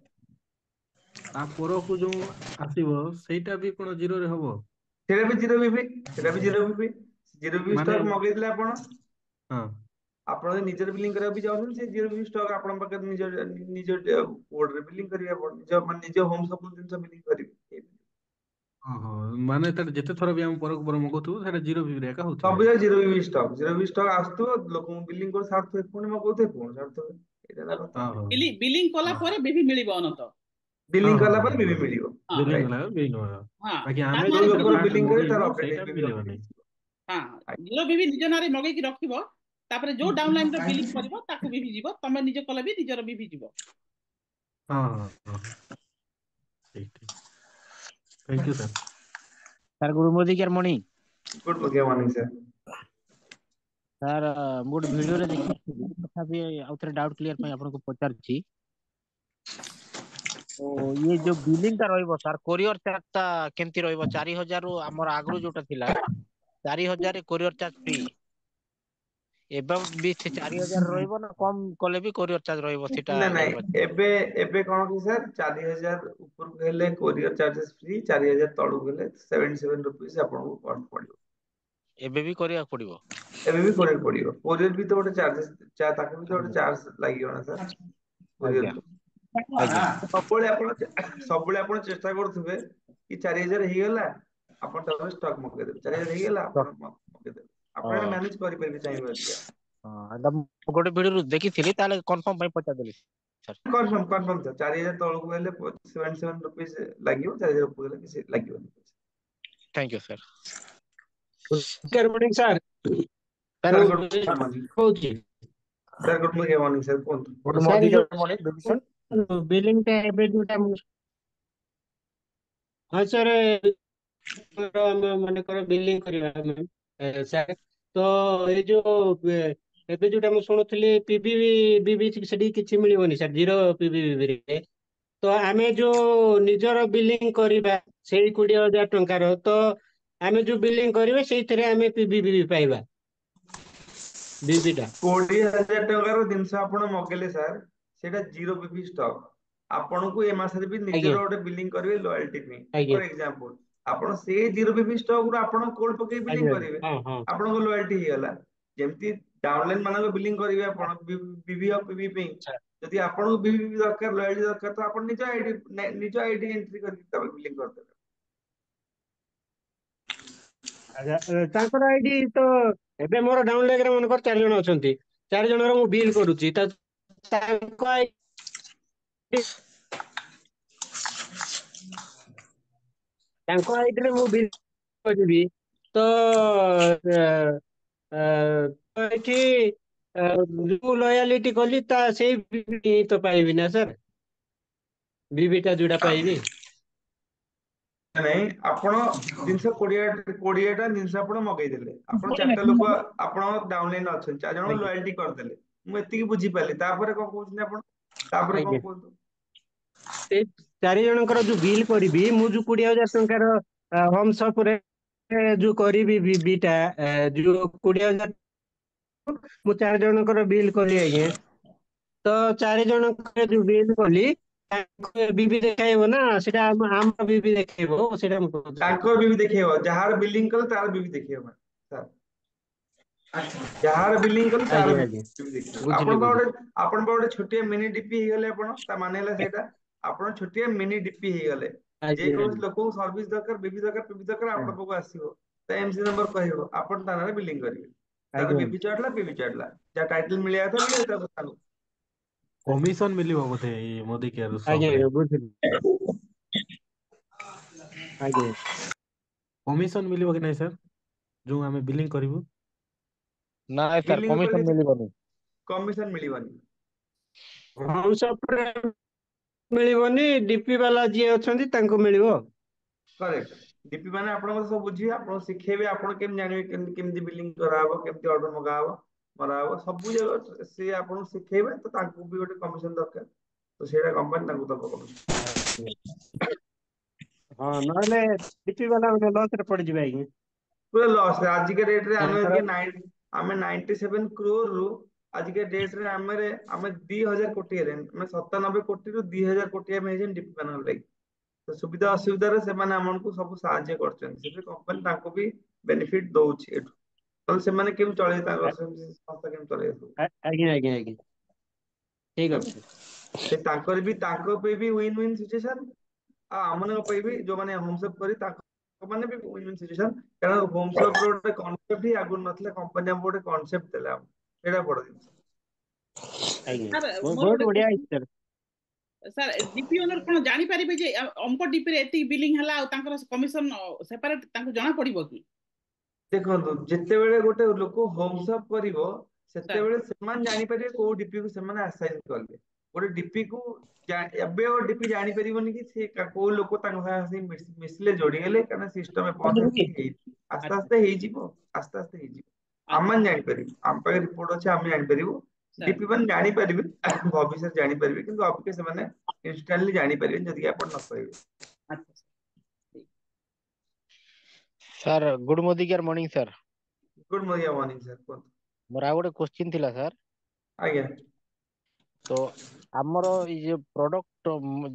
[SPEAKER 3] ता परकू जो आसीबो सेटा भी कोन जीरो रे हबो
[SPEAKER 2] सेटा भी जीरो भी सेटा भी जीरो भी
[SPEAKER 3] माने
[SPEAKER 2] स्टॉक मगे दिले आपण
[SPEAKER 3] हाँ
[SPEAKER 2] ଆପଣ ଯଦି ନିଜର ବିଲିଂ କରିବାକୁ ବି ଚାହୁଁଛନ୍ତି ସେ ଜିରୋ ବି ଷ୍ଟକ୍ ଆପଣଙ୍କ ପାଖରେ ନିଜ ନିଜ କୋଡରେ ବିଲିଂ କରିବେ ଆପଣ ନିଜ ମାନେ ନିଜ ହୋମ ସବୁ ଜିନିଷ ବିଲିଂ କରିବେ
[SPEAKER 3] ଓହୋ ମାନେ ତାର ଯେତେ ଥର ବି ଆମେ ପରକୁ ପର ମଗଉଥିବୁ ସେଟା ଜିରୋ ଭିଭିରେ ଏକା ହଉଥିବ।
[SPEAKER 2] ସବୁ ଜାଗା ଜିରୋ ବି ଷ୍ଟକ୍ ଆସୁଥିବ, ଲୋକଙ୍କୁ ବିଲିଂ କରି ସାରୁଥିବେ, ପୁଣି ମଗଉଥିବେ, ପୁଣି ସାରୁଥିବେ। ଏଇଟା ହେଲା କଥା।
[SPEAKER 3] ଓହୋ
[SPEAKER 1] ବିଲିଂ କଲା ପରେ ବିଭି ମିଳିବ ଅନନ୍ତ।
[SPEAKER 3] ହଁ
[SPEAKER 2] ବିଲିଂ
[SPEAKER 3] ହଁ
[SPEAKER 2] କଲା
[SPEAKER 3] ହଁ
[SPEAKER 2] ପରେ ବିବି ମିଳିବ।
[SPEAKER 1] ହଁ
[SPEAKER 3] ବିଲିଂ
[SPEAKER 2] ରାଇଟ୍।
[SPEAKER 3] ଗଲା ବିଲିଂ ହବ।
[SPEAKER 1] ହଁ
[SPEAKER 3] ବାକି
[SPEAKER 1] ତା
[SPEAKER 3] ଆମେ
[SPEAKER 1] ନାଁରେ
[SPEAKER 2] ଯୋଉ
[SPEAKER 3] ଯୋଉଟା
[SPEAKER 2] ଲୋକର
[SPEAKER 1] ବିଭି
[SPEAKER 3] ଫାଷ୍ଟ
[SPEAKER 2] ବିଲିଂ କରିବେ ତାର
[SPEAKER 3] ମଗେଇବୁ ସେଇଟା
[SPEAKER 2] ଅପଡେଟ
[SPEAKER 3] ମିଳିବନି।
[SPEAKER 2] ବିଲ୍।
[SPEAKER 1] ହଁ ଜିରୋ ବିଭି ନିଜ ନାଁରେ ମଗେଇକି ରଖିବ, ତାପରେ ଯୋଉ ଡାଉନଲାଇନ ର ବିଲିଂ କରିବ ତାକୁ ବିଭି ଯିବ, ତମେ ନିଜେ କଲେ ବି ନିଜର ବିଭି ଯିବ।
[SPEAKER 3] ହଁ ହଁ ହଁ ଠିକ ଠିକ। Thank you sir.
[SPEAKER 4] Sir good morning.
[SPEAKER 2] Good morning sir.
[SPEAKER 4] Sir ମୁଁ ଗୋଟେ ଭିଡିଓରେ ଦେଖିଥିଲି, ତଥାପି ଆଉ ଥରେ ଡାଉଟ୍ କ୍ଲିୟର ପାଇଁ ଆପଣଙ୍କୁ ପଚାରୁଛି। ଓ ଇଏ ଯୋଉ ବିଲିଂ ଟା ରହିବ ସାର୍, କୋରିଅର ଚାର୍ଜ ଟା କେମିତି ରହିବ? 4,000 ରୁ ଆମର ଆଗରୁ ଯୋଉଟା ଥିଲା 4,000 କୋରିଅର ଚାର୍ଜ ଫ୍ରି, ଏବେ ବି ସେ 4,000 ରହିବ ନା କମ କଲେ ବି କୋରିଅର ଚାର୍ଜ ରହିବ, ସେଟା
[SPEAKER 2] ନାଇଁ
[SPEAKER 4] ଜାଣିପାରୁଛି।
[SPEAKER 2] ଏବେ କଣ କି ସାର୍, 4,000 ଉପରକୁ ହେଲେ କୋରିଅର ଚାର୍ଜେସ୍ ଫ୍ରି, 4,000 ତଳକୁ ହେଲେ 77 ରୁପିଜ ଆପଣଙ୍କୁ ପଡିବ।
[SPEAKER 4] ଏବେ ବି କରିବାକୁ ପଡିବ।
[SPEAKER 2] ଏବେ ବି କରିବାକୁ ପଡିବ। କୋରିଅର ବି ତ ଗୋଟେ ଚାର୍ଜେସ୍, ତାକୁ ବି ତ ଗୋଟେ
[SPEAKER 4] ଆଜ୍ଞା
[SPEAKER 2] ଚାର୍ଜ ଲାଗିବ ନା ସାର୍
[SPEAKER 4] ଆଜ୍ଞା
[SPEAKER 2] କୋରିଅରକୁ।
[SPEAKER 4] ଆଜ୍ଞା
[SPEAKER 2] ସବୁବେଳେ ଆପଣ ଚେଷ୍ଟା କରୁଥିବେ କି 4,000 ହେଇଗଲା, ଆପଣ ତାପରେ ଷ୍ଟକ୍ ମଗେଇଦେବେ, 4,000 ହେଇଗଲା
[SPEAKER 4] ତ,
[SPEAKER 2] ଆପଣ ମଗେଇଦେବେ। ଆପଣ ଏଇଟା
[SPEAKER 4] ହଁ
[SPEAKER 2] ମ୍ୟାନେଜ କରିପାରିବେ ଚାହିଁବେ ଅଧିକା।
[SPEAKER 4] ହଁ ଏଇଟା ମୁଁ ଗୋଟେ ଭିଡିଓରୁ ଦେଖିଥିଲି, ତାହେଲେ କନଫର୍ମ ପାଇଁ ପଚାରିଦେଲି ସାର୍।
[SPEAKER 2] କନଫର୍ମ ସାର୍, 4,000 ତଳକୁ ହେଲେ 77 ରୁପିଜ ଲାଗିବ, 4,000 ଉପରକୁ ହେଲେ କିଛି ଲାଗିବନି।
[SPEAKER 4] Thank you sir.
[SPEAKER 5] Good morning sir. Sir
[SPEAKER 2] sir
[SPEAKER 5] ମୁଁ
[SPEAKER 2] ଗୁଡ୍
[SPEAKER 5] କହୁଛି
[SPEAKER 2] ମର୍ଣ୍ଣିଂ ସାର୍, କୁହନ୍ତୁ।
[SPEAKER 5] ସାର୍ ଏ
[SPEAKER 4] ମର୍ଣ୍ଣିଂ
[SPEAKER 5] ଯୋଉ ବିଲିଂ ଟା ଏବେ ଯୋଉଟା ହଁ ସାର୍, ଆମେ ମନେକର ବିଲିଂ କରିବା ସାର୍, ତ ଏଇ ଯୋଉ ଏବେ ଯୋଉଟା ମୁଁ ଶୁଣୁଥିଲି ପିବି ବିବି ସେଠି କିଛି ମିଳିବନି ସାର୍, ଜିରୋ ପିବି। ତ ଆମେ ଯୋଉ ନିଜର ବିଲିଂ କରିବା ସେଇ 20,000 ଟଙ୍କାର, ତ ଆମେ ଯୋଉ ବିଲିଂ କରିବା ସେଇଥିରେ ଆମେ ପିବି ପାଇବା ବିବି ଟା।
[SPEAKER 2] 20,000 ଟଙ୍କାର ଜିନିଷ ଆପଣ ମଗେଇଲେ ସାର୍, ସେଇଟା ଜିରୋ ପିପି ଷ୍ଟକ୍। ଆପଣଙ୍କୁ ଏ ମାସରେ ବି
[SPEAKER 5] ଆଜ୍ଞା
[SPEAKER 2] ନିଜର ଗୋଟେ ବିଲିଂ କରିବେ ଲୟାଲଟି ପାଇଁ।
[SPEAKER 5] ଆଜ୍ଞା
[SPEAKER 2] ଫର ଏକ୍ସାମ୍ପଲ, ଆପଣ ସେଇ ଜିରୋ ପିପି ଷ୍ଟକ୍ ରୁ ଆପଣ କୋଡ ପକେଇ ବିଲିଂ
[SPEAKER 5] ଆଜ୍ଞା
[SPEAKER 2] କରିବେ,
[SPEAKER 5] ହଁ ହଁ
[SPEAKER 2] ଆପଣଙ୍କ ଲୟାଲଟି ହେଇଗଲା। ଯେମିତି ଡାଉନଲାଇନ ମାନଙ୍କ ବିଲିଂ କରିବେ ଆପଣ ବିଭି ଆଉ ପିଭି ପାଇଁ,
[SPEAKER 5] ଆଚ୍ଛା
[SPEAKER 2] ଯଦି ଆପଣଙ୍କୁ ବିଭି ଦରକାର, ଲୟାଲଟି ଦରକାର, ତ ଆପଣ ନିଜ ଆଇଡି ଏଣ୍ଟ୍ରି କରିକି ତାପରେ ବିଲିଂ କରିଦେବେ।
[SPEAKER 5] ଆଚ୍ଛା ତାଙ୍କର ଆଇଡି ତ ଏବେ ମୋର ଡାଉନଲାଇନରେ ମନେକର 4 ଜଣ ଅଛନ୍ତି, 4 ଜଣର ମୁଁ ବିଲ୍ କରୁଛି, ତାଙ୍କ ଆଇଡି ମୁଁ ବିଲ୍ କରିବି, ତ ତ ଏଠି ଯୋଉ ଲୟାଲିଟି କଲି ତା ସେଇ ବିବି ତ ପାଇବି ନା ସାର୍, ବିବି ଟା ଯୋଉଟା ପାଇବି।
[SPEAKER 2] ନାଇଁ, ଆପଣ ଜିନିଷ 20ଟା ଜିନିଷ ଆପଣ ମଗେଇଦେଲେ, ଆପଣ 4ଟା ଲୋକ ଆପଣ ଡାଉନଲାଇନ ଅଛନ୍ତି, 4 ଜଣ
[SPEAKER 5] ଆଜ୍ଞା
[SPEAKER 2] ଲୟାଲିଟି କରିଦେଲେ, ମୁଁ ଏତିକି ବୁଝିପାରିଲି। ତାପରେ କଣ କହୁଛନ୍ତି ଆପଣ? ତାପରେ
[SPEAKER 5] ଆଜ୍ଞା
[SPEAKER 2] କଣ କୁହନ୍ତୁ?
[SPEAKER 5] ସେଇ 4 ଜଣଙ୍କର ଯୋଉ ବିଲ୍ କରିବି, ମୁଁ ଯୋଉ 20,000 ଟଙ୍କାର ହୋମସପ ରେ ଯୋଉ କରିବି ବିଟା, ଯୋଉ 20,000 ମୁଁ 4 ଜଣଙ୍କର ବିଲ୍ କଲି ଆଜ୍ଞା, ତ 4 ଜଣଙ୍କର ଯୋଉ ବିଲ୍ କଲି ତାଙ୍କ ବିବି ଦେଖାଇବ ନା, ସେଟା ଆମ ବିବି ଦେଖେଇବ, ସେଇଟା ମୁଁ କହୁଥିଲି।
[SPEAKER 2] ତାଙ୍କର ବିବି ଦେଖେଇବ, ଯାହାର ବିଲିଂ କଲେ ତାର ବିବି ଦେଖେଇବ ସାର୍। ଯାହାର ବିଲିଂ କଲେ ତାର
[SPEAKER 5] ଆଜ୍ଞା ଆଜ୍ଞା
[SPEAKER 2] ବିବି ଦେଖେଇବ।
[SPEAKER 5] ବୁଝିଲି ବୁଝିଲି।
[SPEAKER 2] ଆପଣ ଗୋଟେ ଛୋଟିଆ ମିନି ଡିପି ହେଇଗଲେ, ଆପଣ ତା ମାନେ ହେଲା ସେଇଟା ଆପଣ ଛୋଟିଆ ମିନି ଡିପି ହେଇଗଲେ।
[SPEAKER 5] ଆଜ୍ଞା
[SPEAKER 2] ଯେକୌଣସି
[SPEAKER 5] ଆଜ୍ଞା
[SPEAKER 2] ଲୋକଙ୍କୁ ସର୍ଭିସ ଦରକାର, ବିବି ଦରକାର, ପିବି ଦରକାର, ଆପଣଙ୍କ ପାଖକୁ ଆସିବ, ତା ଏମସି ନମ୍ବର କହିବ, ଆପଣ ତା ନାଁରେ ବିଲିଂ କରିବେ। ତାର
[SPEAKER 5] ଆଜ୍ଞା
[SPEAKER 2] ବିବି ଚଢିଲା, ପିବି ଚଢିଲା, ଯାହା ଟାଇଟଲ ମିଳିବା କଥା ମିଳିବ, ତାକୁ
[SPEAKER 3] କମିଶନ ମିଳିବ ବୋଧେ ଏଇ ମୋଦି କେୟାର
[SPEAKER 5] ଆଜ୍ଞା
[SPEAKER 3] ସପ ରେ?
[SPEAKER 5] ଆଜ୍ଞା ବୁଝିଲି ଆଜ୍ଞା।
[SPEAKER 3] କମିଶନ ମିଳିବ କି ନାହିଁ ସାର୍, ଯୋଉ ଆମେ ବିଲିଂ କରିବୁ?
[SPEAKER 4] ନାଇଁ ସାର୍,
[SPEAKER 2] ବିଲିଂ ଉପରେ
[SPEAKER 4] କମିଶନ
[SPEAKER 2] କିଛି
[SPEAKER 4] ମିଳିବନି।
[SPEAKER 2] କମିଶନ ମିଳିବନି।
[SPEAKER 5] ହୋମସପରେ ମିଳିବନି, ଡିପି ବାଲା ଯିଏ ଅଛନ୍ତି ତାଙ୍କୁ ମିଳିବ।
[SPEAKER 2] କରେକ୍ଟ। ଡିପି ମାନେ ଆପଣଙ୍କ ସବୁ ବୁଝିବେ, ଆପଣଙ୍କୁ ଶିଖେଇବେ, ଆପଣ କେମିତି ଜାଣିବେ କେମିତି ବିଲିଂ କରାହବ, କେମିତି ଅର୍ଡର ମଗାହବ, ମରାହବ, ସବୁ ଜାଗା ସିଏ ଆପଣଙ୍କୁ ଶିଖେଇବେ, ତ ତାଙ୍କୁ ବି ଗୋଟେ କମିଶନ ଦରକାର, ତ ସେଇଟା କମ୍ପାନୀ ତାଙ୍କୁ ଦବ କମିଶନ।
[SPEAKER 5] ହଁ ନହେଲେ ଡିପି ବାଲା ଲସ୍ ରେ ପଡିଯିବେ ଆଜ୍ଞା।
[SPEAKER 2] ପୁରା ଲସ୍ ରେ। ଆଜିକା ଡେଟରେ
[SPEAKER 5] ତାଙ୍କର
[SPEAKER 2] ଆମେ 97 crore ରୁ ଆଜିକା ଡେଟରେ ଆମେ 2,000 କୋଟି ହେଲେଣି, ଆମେ 97 କୋଟିରୁ 2,000 କୋଟି ଆମେ ହେଇଛନ୍ତି ଡିପି ମାନଙ୍କ ଲାଗି। ତ ସୁବିଧା ଅସୁବିଧାରେ ସେମାନେ ଆମକୁ ସବୁ ସାହାଯ୍ୟ କରୁଛନ୍ତି, ସେଥିପାଇଁ କମ୍ପାନୀ ତାଙ୍କୁ ବି ବେନିଫିଟ ଦଉଛି ଏଠୁ, ନହେଲେ ସେମାନେ କେମିତି ଚଳେଇବେ, ତାଙ୍କର ସଂସ୍ଥା କେମିତି ଚଳେଇବେ ସବୁ।
[SPEAKER 5] ଆଜ୍ଞା ଆଜ୍ଞା ଆଜ୍ଞା ଠିକ ଅଛି।
[SPEAKER 2] ସେ ତାଙ୍କର ବି, ତାଙ୍କ ପାଇଁ ବି ୱିନ୍ ୱିନ୍ ସିଚୁଏସନ, ଆଉ ଆମମାନଙ୍କ ପାଇଁ ବି, ଯୋଉମାନେ ହୋମସେପ କରି ତାଙ୍କ ମାନେ ବି ୱିନ୍ ସିଚୁଏସନ, କାରଣ ହୋମ୍ ସପ୍ ର ଗୋଟେ କନସେପ୍ଟ ହିଁ ଆଗରୁ ନଥିଲା, କମ୍ପାନୀ ଆମକୁ ଗୋଟେ କନସେପ୍ଟ ଦେଲା, ସେଇଟା ବଡ ଜିନିଷ।
[SPEAKER 5] ଆଜ୍ଞା
[SPEAKER 1] ସାର୍ ମୋର
[SPEAKER 5] ବହୁତ
[SPEAKER 1] ଗୋଟେ
[SPEAKER 5] ବଢିଆ ହେଇଛି
[SPEAKER 1] question,
[SPEAKER 5] sir.
[SPEAKER 1] Sir DP owner କଣ ଜାଣିପାରିବେ ଯେ ଅମକ ଡିପିରେ ଏତିକି ବିଲିଂ ହେଲା ଆଉ ତାଙ୍କର କମିଶନ ସେପାରେଟ ତାଙ୍କୁ ଜଣା ପଡିବ କି?
[SPEAKER 2] ଦେଖନ୍ତୁ, ଯେତେବେଳେ ଗୋଟେ ଲୋକ ହୋମ୍ସ ଅପ୍ କରିବ
[SPEAKER 1] ସାର୍
[SPEAKER 2] ସେତେବେଳେ ସେମାନେ ଜାଣିପାରିବେ କୋଉ ଡିପି କୁ ସେମାନେ ଆସାଇନ୍ କଲେ। ଗୋଟେ ଡିପି କୁ ଏବେ ଆଉ ଡିପି ଜାଣିପାରିବନି କି ସେ କୋଉ ଲୋକ ତାଙ୍କ ସାଙ୍ଗେ ଆସିକି ମିଶିଲେ ଯୋଡିଗଲେ, କାରଣ ସିଷ୍ଟମ ଏପର୍ଯ୍ୟନ୍ତ ସେତିକି ହେଇନି। ଆସ୍ତେ
[SPEAKER 1] ଆଚ୍ଛା
[SPEAKER 2] ଆସ୍ତେ ହେଇଯିବ, ଆସ୍ତେ ଆସ୍ତେ ହେଇଯିବ।
[SPEAKER 1] ଆଚ୍ଛା
[SPEAKER 2] ଆମେ ଜାଣିପାରିବୁ, ଆମ ପାଖରେ ରିପୋର୍ଟ ଅଛି, ଆମେ ଜାଣିପାରିବୁ।
[SPEAKER 1] ସାର୍
[SPEAKER 2] ଡିପି ମାନେ ଜାଣିପାରିବେ, ଭବିଷ୍ୟତ ଜାଣିପାରିବେ, କିନ୍ତୁ ଅବିକା ସେମାନେ ଇନଷ୍ଟାଣ୍ଟଲି ଜାଣିପାରିବେନି ଯଦି ଆପଣ ନ କହିବେ।
[SPEAKER 1] ଆଚ୍ଛା ଠିକ୍।
[SPEAKER 4] Sir good morning sir.
[SPEAKER 2] Good morning sir, କୁହନ୍ତୁ।
[SPEAKER 4] ମୋର ଆଉ ଗୋଟେ କୋଶ୍ଚିନ୍ ଥିଲା ସାର୍।
[SPEAKER 2] ଆଜ୍ଞା।
[SPEAKER 4] ତ ଆମର ଏଇ ଯୋଉ ପ୍ରଡକ୍ଟ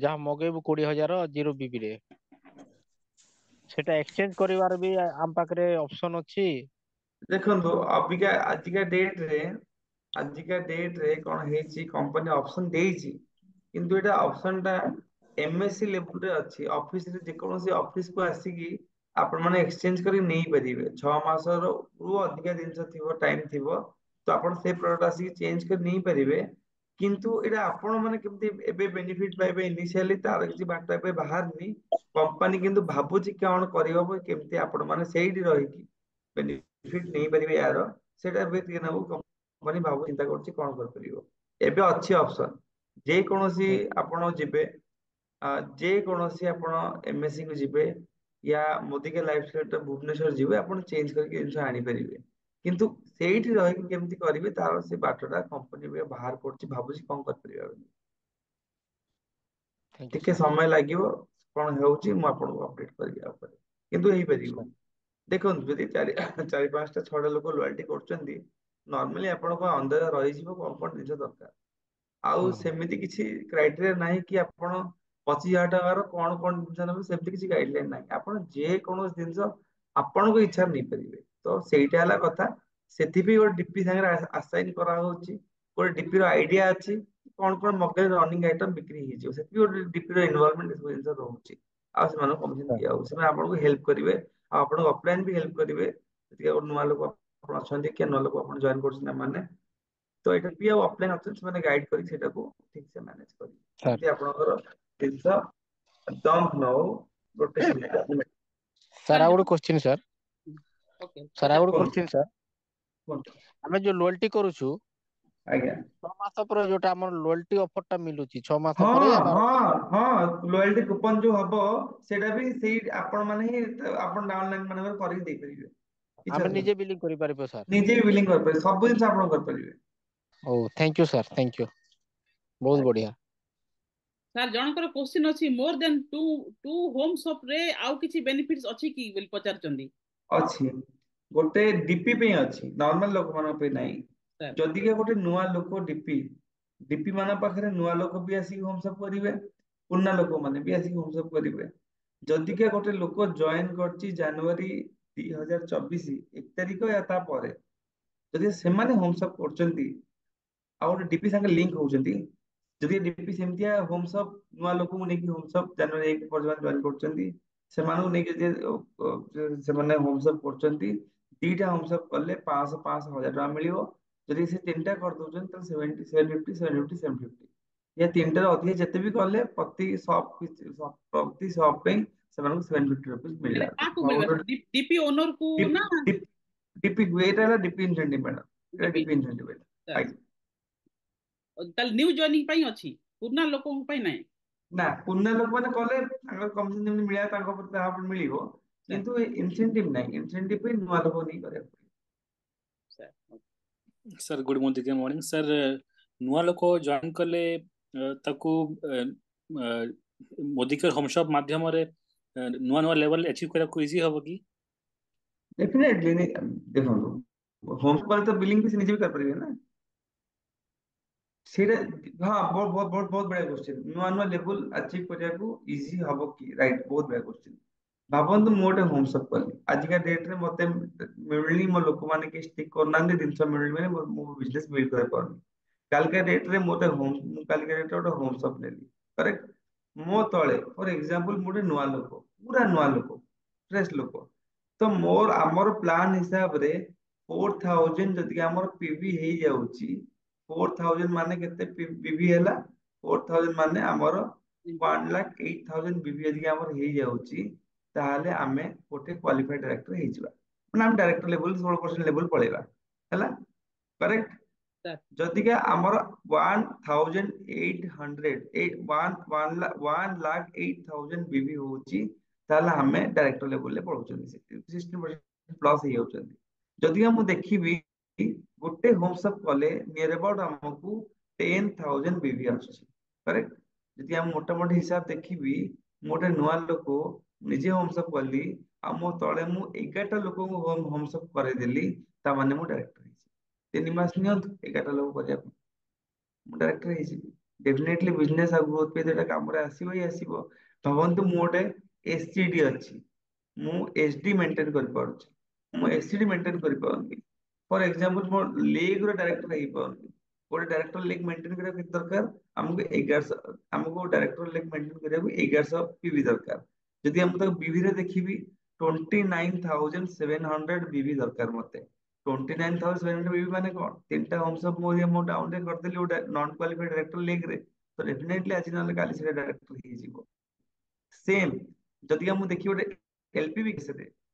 [SPEAKER 4] ଯାହା ମଗେଇବୁ 20,000 ଜିରୋ ବିବି ରେ, ସେଟା ଏକ୍ସଚେଞ୍ଜ କରିବାର ବି ଆମ ପାଖରେ ଅପସନ ଅଛି?
[SPEAKER 2] ଦେଖନ୍ତୁ, ଅବିକା ଆଜିକା ଡେଟ ରେ କଣ ହେଇଛି, କମ୍ପାନୀ ଅପସନ ଦେଇଛି, କିନ୍ତୁ ଏଇଟା ଅପସନ ଟା ଏମଏସସି ଲେବୁଲରେ ଅଛି। ଅଫିସରେ ଯେକୌଣସି ଅଫିସକୁ ଆସିକି ଆପଣ ମାନେ ଏକ୍ସଚେଞ୍ଜ କରି ନେଇପାରିବେ। 6 ମାସର ରୁ ଅଧିକା ଜିନିଷ ଥିବ, ଟାଇମ ଥିବ, ତ ଆପଣ ସେ ପ୍ରଡକ୍ଟ ଆସିକି ଚେଞ୍ଜ କରି ନେଇପାରିବେ। କିନ୍ତୁ ଏଇଟା ଆପଣ ମାନେ କେମିତି ଏବେ ବେନିଫିଟ ପାଇବେ, ଇନିସିଆଲି ତାର କିଛି ବାଟ ଏବେ ବାହାରିନି। କମ୍ପାନୀ କିନ୍ତୁ ଭାବୁଛି କଣ କରିହବ, କେମିତି ଆପଣ ମାନେ ସେଇଠି ରହିକି ବେନିଫିଟ ନେଇପାରିବେ ୟାର, ସେଇଟା ଏବେ ଟିକେ ନାକୁ କମ୍ପାନୀ ଚିନ୍ତା କରୁଛି କଣ କରିପାରିବ। ଏବେ ଅଛି ଅପସନ, ଯେ କୌଣସି ଆପଣ ଯିବେ, ଯେ କୌଣସି ଆପଣ ଏମଏସସି କୁ ଯିବେ, ୟା ମୋଦିକେ ଲାଇଫ ଷ୍ଟାଇଲ ଭୁବନେଶ୍ୱର ଯିବେ, ଆପଣ ଚେଞ୍ଜ କରିକି ଜିନିଷ ଆଣିପାରିବେ। କିନ୍ତୁ ସେଇଠି ରହିକି କେମିତି କରିବେ, ତାର ସେ ବାଟଟା କମ୍ପାନୀ ଏବେ ବାହାର କରୁଛି, ଭାବୁଛି କଣ କରିପାରିବା ବୋଲି।
[SPEAKER 4] ଥ୍ୟାଙ୍କ ୟୁ
[SPEAKER 2] ଟିକେ
[SPEAKER 4] ସାର୍।
[SPEAKER 2] ସମୟ ଲାଗିବ, କଣ ହେଉଛି ମୁଁ ଆପଣଙ୍କୁ ଅପଡେଟ କରିବି ଆ ଉପରେ, କିନ୍ତୁ ହେଇପାରିବ। ଦେଖନ୍ତୁ, ଯଦି ଚାରି ପାଞ୍ଚଟା ଛଅଟା ଲୋକ ଲୟାଲ୍ଟି କରୁଛନ୍ତି, ନର୍ମାଲି ଆପଣଙ୍କ ଅନ୍ଦାଜ ରହିଯିବ କଣ କଣ ଜିନିଷ ଦରକାର। ଆଉ
[SPEAKER 4] ହୁଁ
[SPEAKER 2] ସେମିତି କିଛି କ୍ରାଇଟେରିଆ ନାହିଁ କି ଆପଣ 25,000 ଟଙ୍କାର କଣ କଣ ଜିନିଷ ନେବେ, ସେମିତି କିଛି ଗାଇଡଲାଇନ ନାହିଁ। ଆପଣ ଯେ କୌଣସି ଜିନିଷ ଆପଣଙ୍କ ଇଚ୍ଛାରେ ନେଇପାରିବେ, ତ ସେଇଟା ହେଲା କଥା। ସେଥିପାଇଁ ଗୋଟେ ଡିପି ସାଙ୍ଗରେ ଆସାଇନ କରାହଉଛି, ଗୋଟେ ଡିପି ର ଆଇଡିଆ ଅଛି କଣ କଣ ମଗେଇ ରନିଂ ଆଇଟମ ବିକ୍ରି ହେଇଯିବ, ସେତିକି ଗୋଟେ ଡିପି ର ଇନଭଲଭମେଣ୍ଟ ସବୁ ଜିନିଷ ରହୁଛି। ଆଉ ସେମାନଙ୍କୁ କମିଶନ
[SPEAKER 4] ସାର୍
[SPEAKER 2] ଦିଆ ହଉଛି, ସେମାନେ ଆପଣଙ୍କୁ ହେଲ୍ପ କରିବେ, ଆଉ ଆପଣଙ୍କୁ ଅଫଲାଇନ ବି ହେଲ୍ପ କରିବେ। ଯଦି ଗୋଟେ ନୂଆ ଲୋକ ଆପଣ ଅଛନ୍ତି, କି ନୂଆ ଲୋକ ଆପଣ ଜଏନ କରୁଛନ୍ତି ମାନେ, ତ ଏଇଟା ବି ଆଉ ଅଫଲାଇନ ଅଛନ୍ତି, ସେମାନେ ଗାଇଡ କରିକି ସେଇଟାକୁ ଠିକ ସେ ମ୍ୟାନେଜ କରିବେ,
[SPEAKER 4] ସାର୍
[SPEAKER 2] ଯେମିତି ଆପଣଙ୍କର ଜିନିଷ ଡମ୍ପ ନ ହଉ, ରୋଟେସନ।
[SPEAKER 4] ସାର୍ ଆଉ ଗୋଟେ କୋଶ୍ଚିନ୍ ସାର୍।
[SPEAKER 1] ଓକେ
[SPEAKER 4] ସାର୍ ଆଉ ଗୋଟେ
[SPEAKER 1] ପଚାର।
[SPEAKER 2] କୁହନ୍ତୁ
[SPEAKER 4] କୋଶ୍ଚିନ୍ ସାର୍।
[SPEAKER 2] କୁହନ୍ତୁ।
[SPEAKER 4] ଆମେ ଯୋଉ ଲୋୟଲ୍ଟି କରୁଛୁ,
[SPEAKER 2] ଆଜ୍ଞା।
[SPEAKER 4] 6 ମାସ ପରେ ଯୋଉଟା ଆମର ଲୋୟଲ୍ଟି ଅଫର ଟା ମିଳୁଛି, 6 ମାସ
[SPEAKER 2] ହଁ
[SPEAKER 4] ପରେ ଆମର
[SPEAKER 2] ହଁ ହଁ, ଲୟାଲ୍ଟି କୁପନ ଯୋଉ ହବ, ସେଇଟା ବି ସେଇ ଆପଣ ମାନେ ହିଁ ଆପଣ ଡାଉନଲାଇନ ମାନଙ୍କର କରିକି ଦେଇପାରିବେ। କିଛି
[SPEAKER 4] ଆମେ
[SPEAKER 2] ଅସୁବିଧା
[SPEAKER 4] ନିଜେ ବିଲିଂ କରିପାରିବୁ ସାର୍?
[SPEAKER 2] ନାହିଁ। ନିଜେ ବି ବିଲିଂ କରିପାରିବେ, ସବୁ ଜିନିଷ ଆପଣ କରିପାରିବେ।
[SPEAKER 4] ହଉ, thank you sir, thank you, ବହୁତ
[SPEAKER 2] ଆଜ୍ଞା।
[SPEAKER 4] ବଢିଆ।
[SPEAKER 1] ସାର୍ ଜଣଙ୍କର କୋଶ୍ଚିନ୍ ଅଛି, ମୋର ଦେନ୍ ଟୁ ହୋମ୍ ସପ୍ ରେ ଆଉ କିଛି ବେନିଫିଟ୍ସ ଅଛି କି ବୋଲି ପଚାରୁଛନ୍ତି।
[SPEAKER 2] ଅଛି, ଗୋଟେ ଡିପି ପାଇଁ ଅଛି, ନର୍ମାଲ ଲୋକମାନଙ୍କ ପାଇଁ ନାହିଁ।
[SPEAKER 1] ସାର୍
[SPEAKER 2] ଯଦିକା ଗୋଟେ ନୂଆ ଲୋକ ଡିପି ମାନଙ୍କ ପାଖରେ ନୂଆ ଲୋକ ବି ଆସିକି ହୋମସପ କରିବେ, ପୁରୁଣା ଲୋକମାନେ ବି ଆସିକି ହୋମସପ କରିବେ। ଯଦିକା ଗୋଟେ ଲୋକ ଜଏନ କରିଛି ଜାନୁଆରୀ 2024 1 ତାରିଖ ୟା ତାପରେ, ଯଦି ସେମାନେ ହୋମସପ କରୁଛନ୍ତି ଆଉ ଗୋଟେ ଡିପି ସାଙ୍ଗେ ଲିଙ୍କ ହଉଛନ୍ତି, ଯଦି ଡିପି ସେମିତିଆ ହୋମସପ ନୂଆ ଲୋକଙ୍କୁ ନେଇକି ହୋମସପ ଜାନୁଆରୀ 1 ପର୍ଯ୍ୟନ୍ତ ଜଏନ କରୁଛନ୍ତି, ସେମାନଙ୍କୁ ନେଇକି ସେମାନେ ହୋମସପ କରୁଛନ୍ତି, ଦିଟା ହୋମସପ କଲେ 500 500 1000 ଟଙ୍କା ମିଳିବ। ଯଦି ସେ ତିନିଟା କରିଦଉଛନ୍ତି, ତାହେଲେ 750 ଏ ତିନିଟାରେ ଅଧିକା ଯେତେ ବି କଲେ ପ୍ରତି ସପ୍ ପାଇଁ ସେମାନଙ୍କୁ 750
[SPEAKER 1] ମାନେ
[SPEAKER 2] ମିଳିଲା।
[SPEAKER 1] କାହାକୁ ମିଳିବ ସାର୍? ଡିପି ଓନର କୁ ନା
[SPEAKER 2] ଏଇଟା ହେଲା ଡିପି ଇନସେଣ୍ଟିଭ ମ୍ୟାଡମ୍, ଏଇଟା
[SPEAKER 1] ଡିପି?
[SPEAKER 2] ଡିପି ଇନସେଣ୍ଟିଭ ଏଇଟା।
[SPEAKER 1] ସାର୍
[SPEAKER 2] ଆଜ୍ଞା।
[SPEAKER 1] ତାହେଲେ ନ୍ୟୁ ଜଏନିଂ ପାଇଁ ଅଛି, ପୁରୁଣା ଲୋକଙ୍କ ପାଇଁ ନାହିଁ।
[SPEAKER 2] ନା, ପୁରୁଣା ଲୋକମାନେ କଲେ ତାଙ୍କର କମିଶନ ଯେମିତି ମିଳିବା ତାଙ୍କ ଉପରେ ତାହା ଉପରେ ମିଳିବ,
[SPEAKER 1] ସାର୍
[SPEAKER 2] କିନ୍ତୁ ଇନସେଣ୍ଟିଭ ନାହିଁ। ଇନସେଣ୍ଟିଭ ପାଇଁ ନୂଆ ଲୋକ ନେଇ କରିବାକୁ ପଡିବ।
[SPEAKER 1] Sir
[SPEAKER 6] sir good morning sir. ନୂଆ ଲୋକ ଜଏନ୍ କଲେ ତାକୁ ମୋଦିକେୟାର ହୋମ୍ ସପ୍ ମାଧ୍ୟମରେ ନୂଆ ନୂଆ ଲେଭେଲ ଆଚିଭ୍ କରିବାକୁ ଇଜି ହବ କି?
[SPEAKER 2] ଡେଫିନେଟଲି, ଦେଖନ୍ତୁ, ହୋମ ସପ୍ ତ ବିଲିଂ ବି ସେ ନିଜେ ବି କରିପାରିବେ ନା। ସେଇଟା ହଁ, ବହୁତ ବଢିଆ କୋଶ୍ଚିନ୍। ନୂଆ ନୂଆ ଲେବୁଲ ଆଚିଭ୍ କରିବାକୁ ଇଜି ହବ କି? ରାଇଟ୍, ବହୁତ ବଢିଆ କୋଶ୍ଚିନ୍। ଭାବନ୍ତୁ, ମୁଁ ଗୋଟେ ହୋମସପ୍ କଲି, ଆଜିକା ଡେଟରେ ମତେ ମିଳୁନି, ମୋ ଲୋକମାନେ କେହି ଷ୍ଟିକ୍ କରୁନାହାନ୍ତି, ଜିନିଷ ମିଳିବନି, ମୋ ବିଜନେସ ବିଲ୍ଡ କରିପାରୁନି। କାଲିକା ଡେଟରେ ମୁଁ କାଲିକା ଡେଟରେ ଗୋଟେ ହୋମସପ୍ ନେଲି, କରେକ୍ଟ? ମୋ ତଳେ ଫର ଏକ୍ସାମ୍ପଲ ମୁଁ ଗୋଟେ ନୂଆ ଲୋକ, ପୁରା ନୂଆ ଲୋକ, फ्रेश लोक तो मोर आमर प्लान हिसाब रे 4000 जदि आमर पीवी हे जाउची 4000 माने केते पीवी हैला 4000 माने आमर 1,08,000 बीबी यदि आमर हे जाउची ताहाले आमे गोटे क्वालिफाइड डायरेक्टर हे जिबा माने हम डायरेक्टर लेवल 16% लेवल पळेबा हैला करेक्ट
[SPEAKER 1] सर
[SPEAKER 2] जदिका आमर 1,800 बीबी होची ताहले हमें डायरेक्टर लेवल ले पळौचନ୍ତି 16% प्लस हे होचନ୍ତି जदि हम देखिबी गोटे होम्स अप कले नियर अबाउट हमकु 10,000 बीबी आछी करेक्ट जदि हम मोटा मोटी हिसाब देखिबी मोटे नुआ लोक निजे होम्स अप कली आ मो तळे मु 11टा लोक को होम्स अप करे देली ता माने मु डायरेक्टर हे 3 मास नियंत 11टा लोक करिया मु डायरेक्टर हे डेफिनेटली बिजनेस आ ग्रोथ पे जेटा काम रे आसीबो ही आसीबो भवंतु मु गोटे एससीडी अछि मु एसडी मेंटेन कर पारुछि मु एससीडी मेंटेन कर पारुनी फॉर एग्जांपल मो लेग रो डायरेक्टर हे पारुनी गोटे डायरेक्टर लेग मेंटेन करिया के दरकार हमको 1100 हमको डायरेक्टर लेग मेंटेन करिया को 1100 पीवी दरकार जदि हम तक बीवी रे देखिबी 29,700 बीवी दरकार मते 29,700 बीवी माने कोन तीनटा होम्स अप मो डाउन रे कर देली गोटे नॉन क्वालिफाइड डायरेक्टर लेग रे तो डेफिनेटली आज नले काली से डायरेक्टर हे जिवो सेम जदि हम देखियो गोटे एलपीवी केसे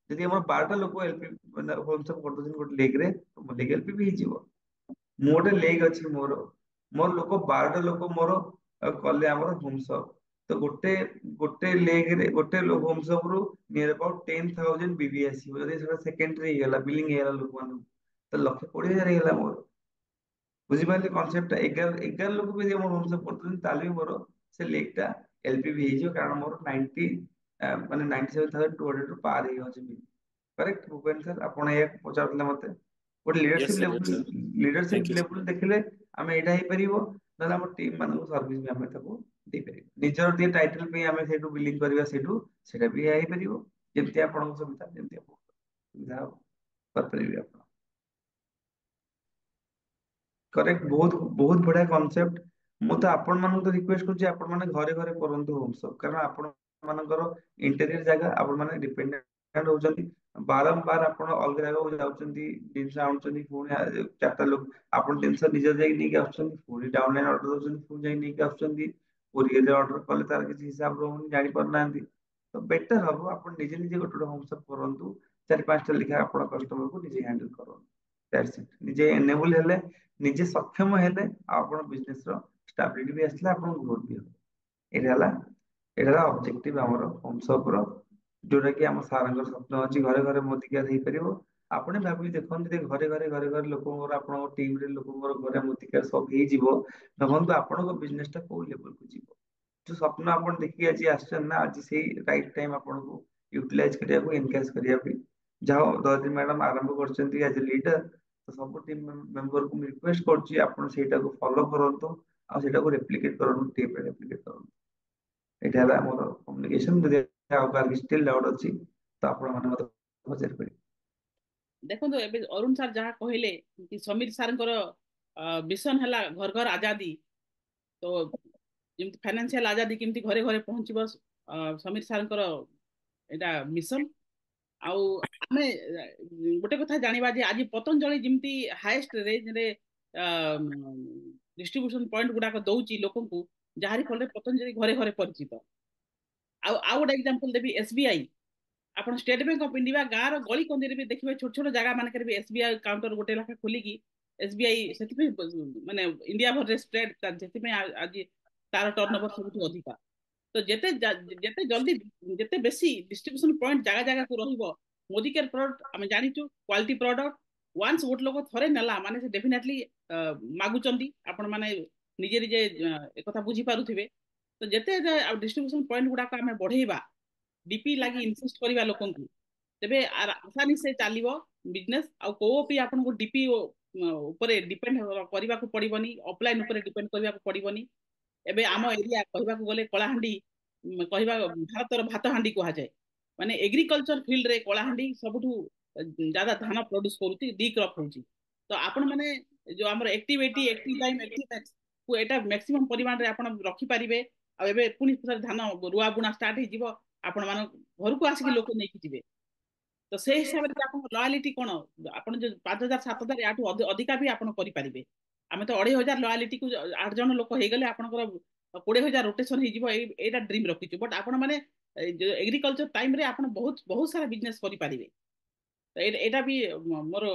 [SPEAKER 2] जदि हमर 12टा लोक एलपी मतलब होम्स अप कर दछन गोटे लेग रे तो मो लेग एलपीवी हे जिवो मोटे लेग अछि मोर मोर लोक 12टा लोक मोर कले हमर होम्स अप तो गोटे गोटे लेग रे गोटे होम्स अप रु नियर अबाउट 10,000 बीबी आसी जदि सेटा सेकेंडरी गेला बिलिंग गेला लोक मान तो 1,20,000 गेला मोर बुझी पाले कांसेप्ट 11 लोक भी हमर होम्स अप करथन ताले मोर से लेग टा एलपीवी हे जो कारण मोर 90 माने 97,200 रु पार हे अछि करेक्ट भूपेन सर आपण एक पचारले मते गोटे
[SPEAKER 6] Yes, sir. Yes, sir.
[SPEAKER 2] Leadership
[SPEAKER 6] Thank you, sir.
[SPEAKER 2] Level देखिले आमे एटा हे परिबो नला हम टीम मान को सर्विस भी आमे ताको दे परिबो निजर दे टाइटल पे आमे सेटू बिलिंग करबा सेटू सेटा भी हे परिबो जेमति आपण को सुविधा जेमति आपण सुविधा कर परिबे आपण करेक्ट बहुत बहुत बढ़िया कांसेप्ट मु तो आपण मान तो रिक्वेस्ट करछि आपण माने घरे घरे करंतु होम्स कारण आपण मानकर इंटीरियर जगह आपण माने डिपेंडेंट होचंती बारंबार आपण अलग जगह को जाउचंती जिनस आउचंती पुणी चारटा लोग आपण जिनस निज जाई नहीं के आउचंती पुणी डाउनलाइन ऑर्डर दोचंती पुणी जाई नहीं के आउचंती कोरियर ऑर्डर कले तार किसी हिसाब रहउनी जानि पर नांती तो बेटर हबो आपण निजे निजे गोटे होम्स अप करंतु चार पांचटा लिखा आपण कस्टमर को निजे हैंडल करंतु दैट्स इट निजे एनेबल हेले निजे सक्षम हेले आपण बिजनेस रो स्टेबिलिटी भी आसला आपण ग्रोथ भी हो एटा ऑब्जेक्टिव हमर होम्स अप रो जोटा कि आम सारंगर स्वप्न अच्छी घरे घरे मोतिकार हो पार आपने भावी देखते जे घरे घरे घरे घरे लोक आप टीम रे लोक घरे मोतिकार सब हो भावतु आपण बिजनेस कौ लेवल को जीव जो स्वप्न आप देखिए आज आसान ना आज से राइट टाइम आपन को यूटिलाइज करने एनगेज करने जहाँ दरदी मैडम आरंभ कर एज ए लीडर तो सब टीम मेंबर को रिक्वेस्ट कर फॉलो करंतु आ सेटा को रेप्लिकेट करंतु टीम रे रेप्लिकेट करंतु एटा हला मोर कम्युनिकेशन जदि आउ कार स्टिल डाउट अछि तो आपण माने मत पचारि परि
[SPEAKER 1] देखो एबे अरुण सर जहाँ कहले कि समीर सर विजन है घर घर आजादी तो जमी फाइनेंशियल आजादी केमती घरे घरे पहुंचब समीर सर एटा मिशन आउ आमे गोटे कथा जानिबा जे आज पतंजलि जमती हाईएस्ट रेंज रे डिस्ट्रीब्यूशन पॉइंट गुडाक दउची लोकन को जहारी फल पतंजलि घरे घरे परिचित आउ गोटे एग्जांपल देबी एसबीआई आपण स्टेट बैंक ऑफ इंडिया गाँव गली कंदी भी देखिए छोट छोट जगह मानक भी एसबीआई काउंटर गोटे लाख खोलिकी एसबीआई से माने इंडिया भर स्प्रेड से आज तार टर्नओवर सब अधिका तो जेते जेते जल्दी जेते बेसी डिस्ट्रीब्यूशन पॉइंट जगह जगह को रहिबो मोदी केयर प्रोडक्ट आम जानिचु क्वालिटी प्रोडक्ट वन्स गोटे लोक थरे नेला माने से डेफिनेटली मागुचंदी आपण माने निजे निजे एक कथा बुझी पारुथिबे तो जेते डिस्ट्रीब्यूशन पॉइंट गुडा को आमे बढ़ेइबा डीपी लागी इनसिस्ट करबा लोकन को तेबे आसानी से चलिबो बिजनेस आ कोपी आपन को डीपी ऊपर डिपेंड करबा को पड़िबनी ऑफलाइन ऊपर डिपेंड करबा को पड़िबनी एबे आम एरिया कहबा को गले कलाहांडी कहबा भारतर भात हांडी कहा जाए माने एग्रीकल्चर फील्ड रे कलाहांडी सबठू ज्यादा धान प्रोड्यूस करूची डी क्रॉप होची तो आपण माने जो हमर activity active time active max को एटा मैक्सिमम परिमाण रे आपण रखी परिबे आ एबे पुनी धान रुआ बुना स्टार्ट ही जीवो आपण मान घर को आसिक लोक नहीं जिवे तो से हिसाब से आप लयालिटी कौन आप 5,000 7,000 या अधिका भी आप करें आम तो 2,500 लयालिटी को 8 जन लोक हो गले आप 20,000 रोटेशन होटा ड्रीम रखीचु बट आप मैंने एग्रीकल्चर टाइम रे आप बहुत बहुत सारा बिजनेस करें तो एटा भी मोर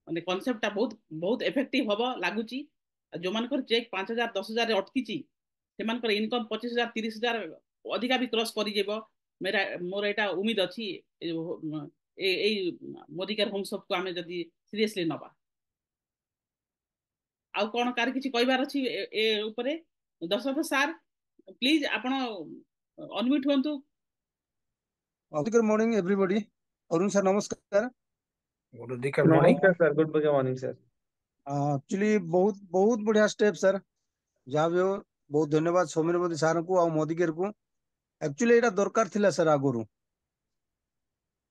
[SPEAKER 1] माने कॉन्सेप्ट टा बहुत बहुत इफेक्टिव हबो लागुची जो मानकर चेक 5,000 10,000 रे अटकीची से मानकर इनकम 25,000 30,000 अधिका भी क्रॉस करी जेबो मेरा मोर एटा उम्मीद अछि ए मोदी केयर होम शॉप को हमें जदी सीरियसली नबा आउ कोन कार किछि कहबार अछि ए ऊपर दशरथ सर प्लीज आपण अनम्यूट होंतु
[SPEAKER 7] Good morning, everybody. Arun sir, namaskar.
[SPEAKER 4] good morning
[SPEAKER 2] नमस्कार sir good morning sir
[SPEAKER 7] Actually, बहुत बहुत बढ़िया स्टेप सर जहाँ भी हो बहुत धन्यवाद सौम्य मोदी सर को और मोदी केयर को एक्चुअली एटा दरकार थिला सर आगुरु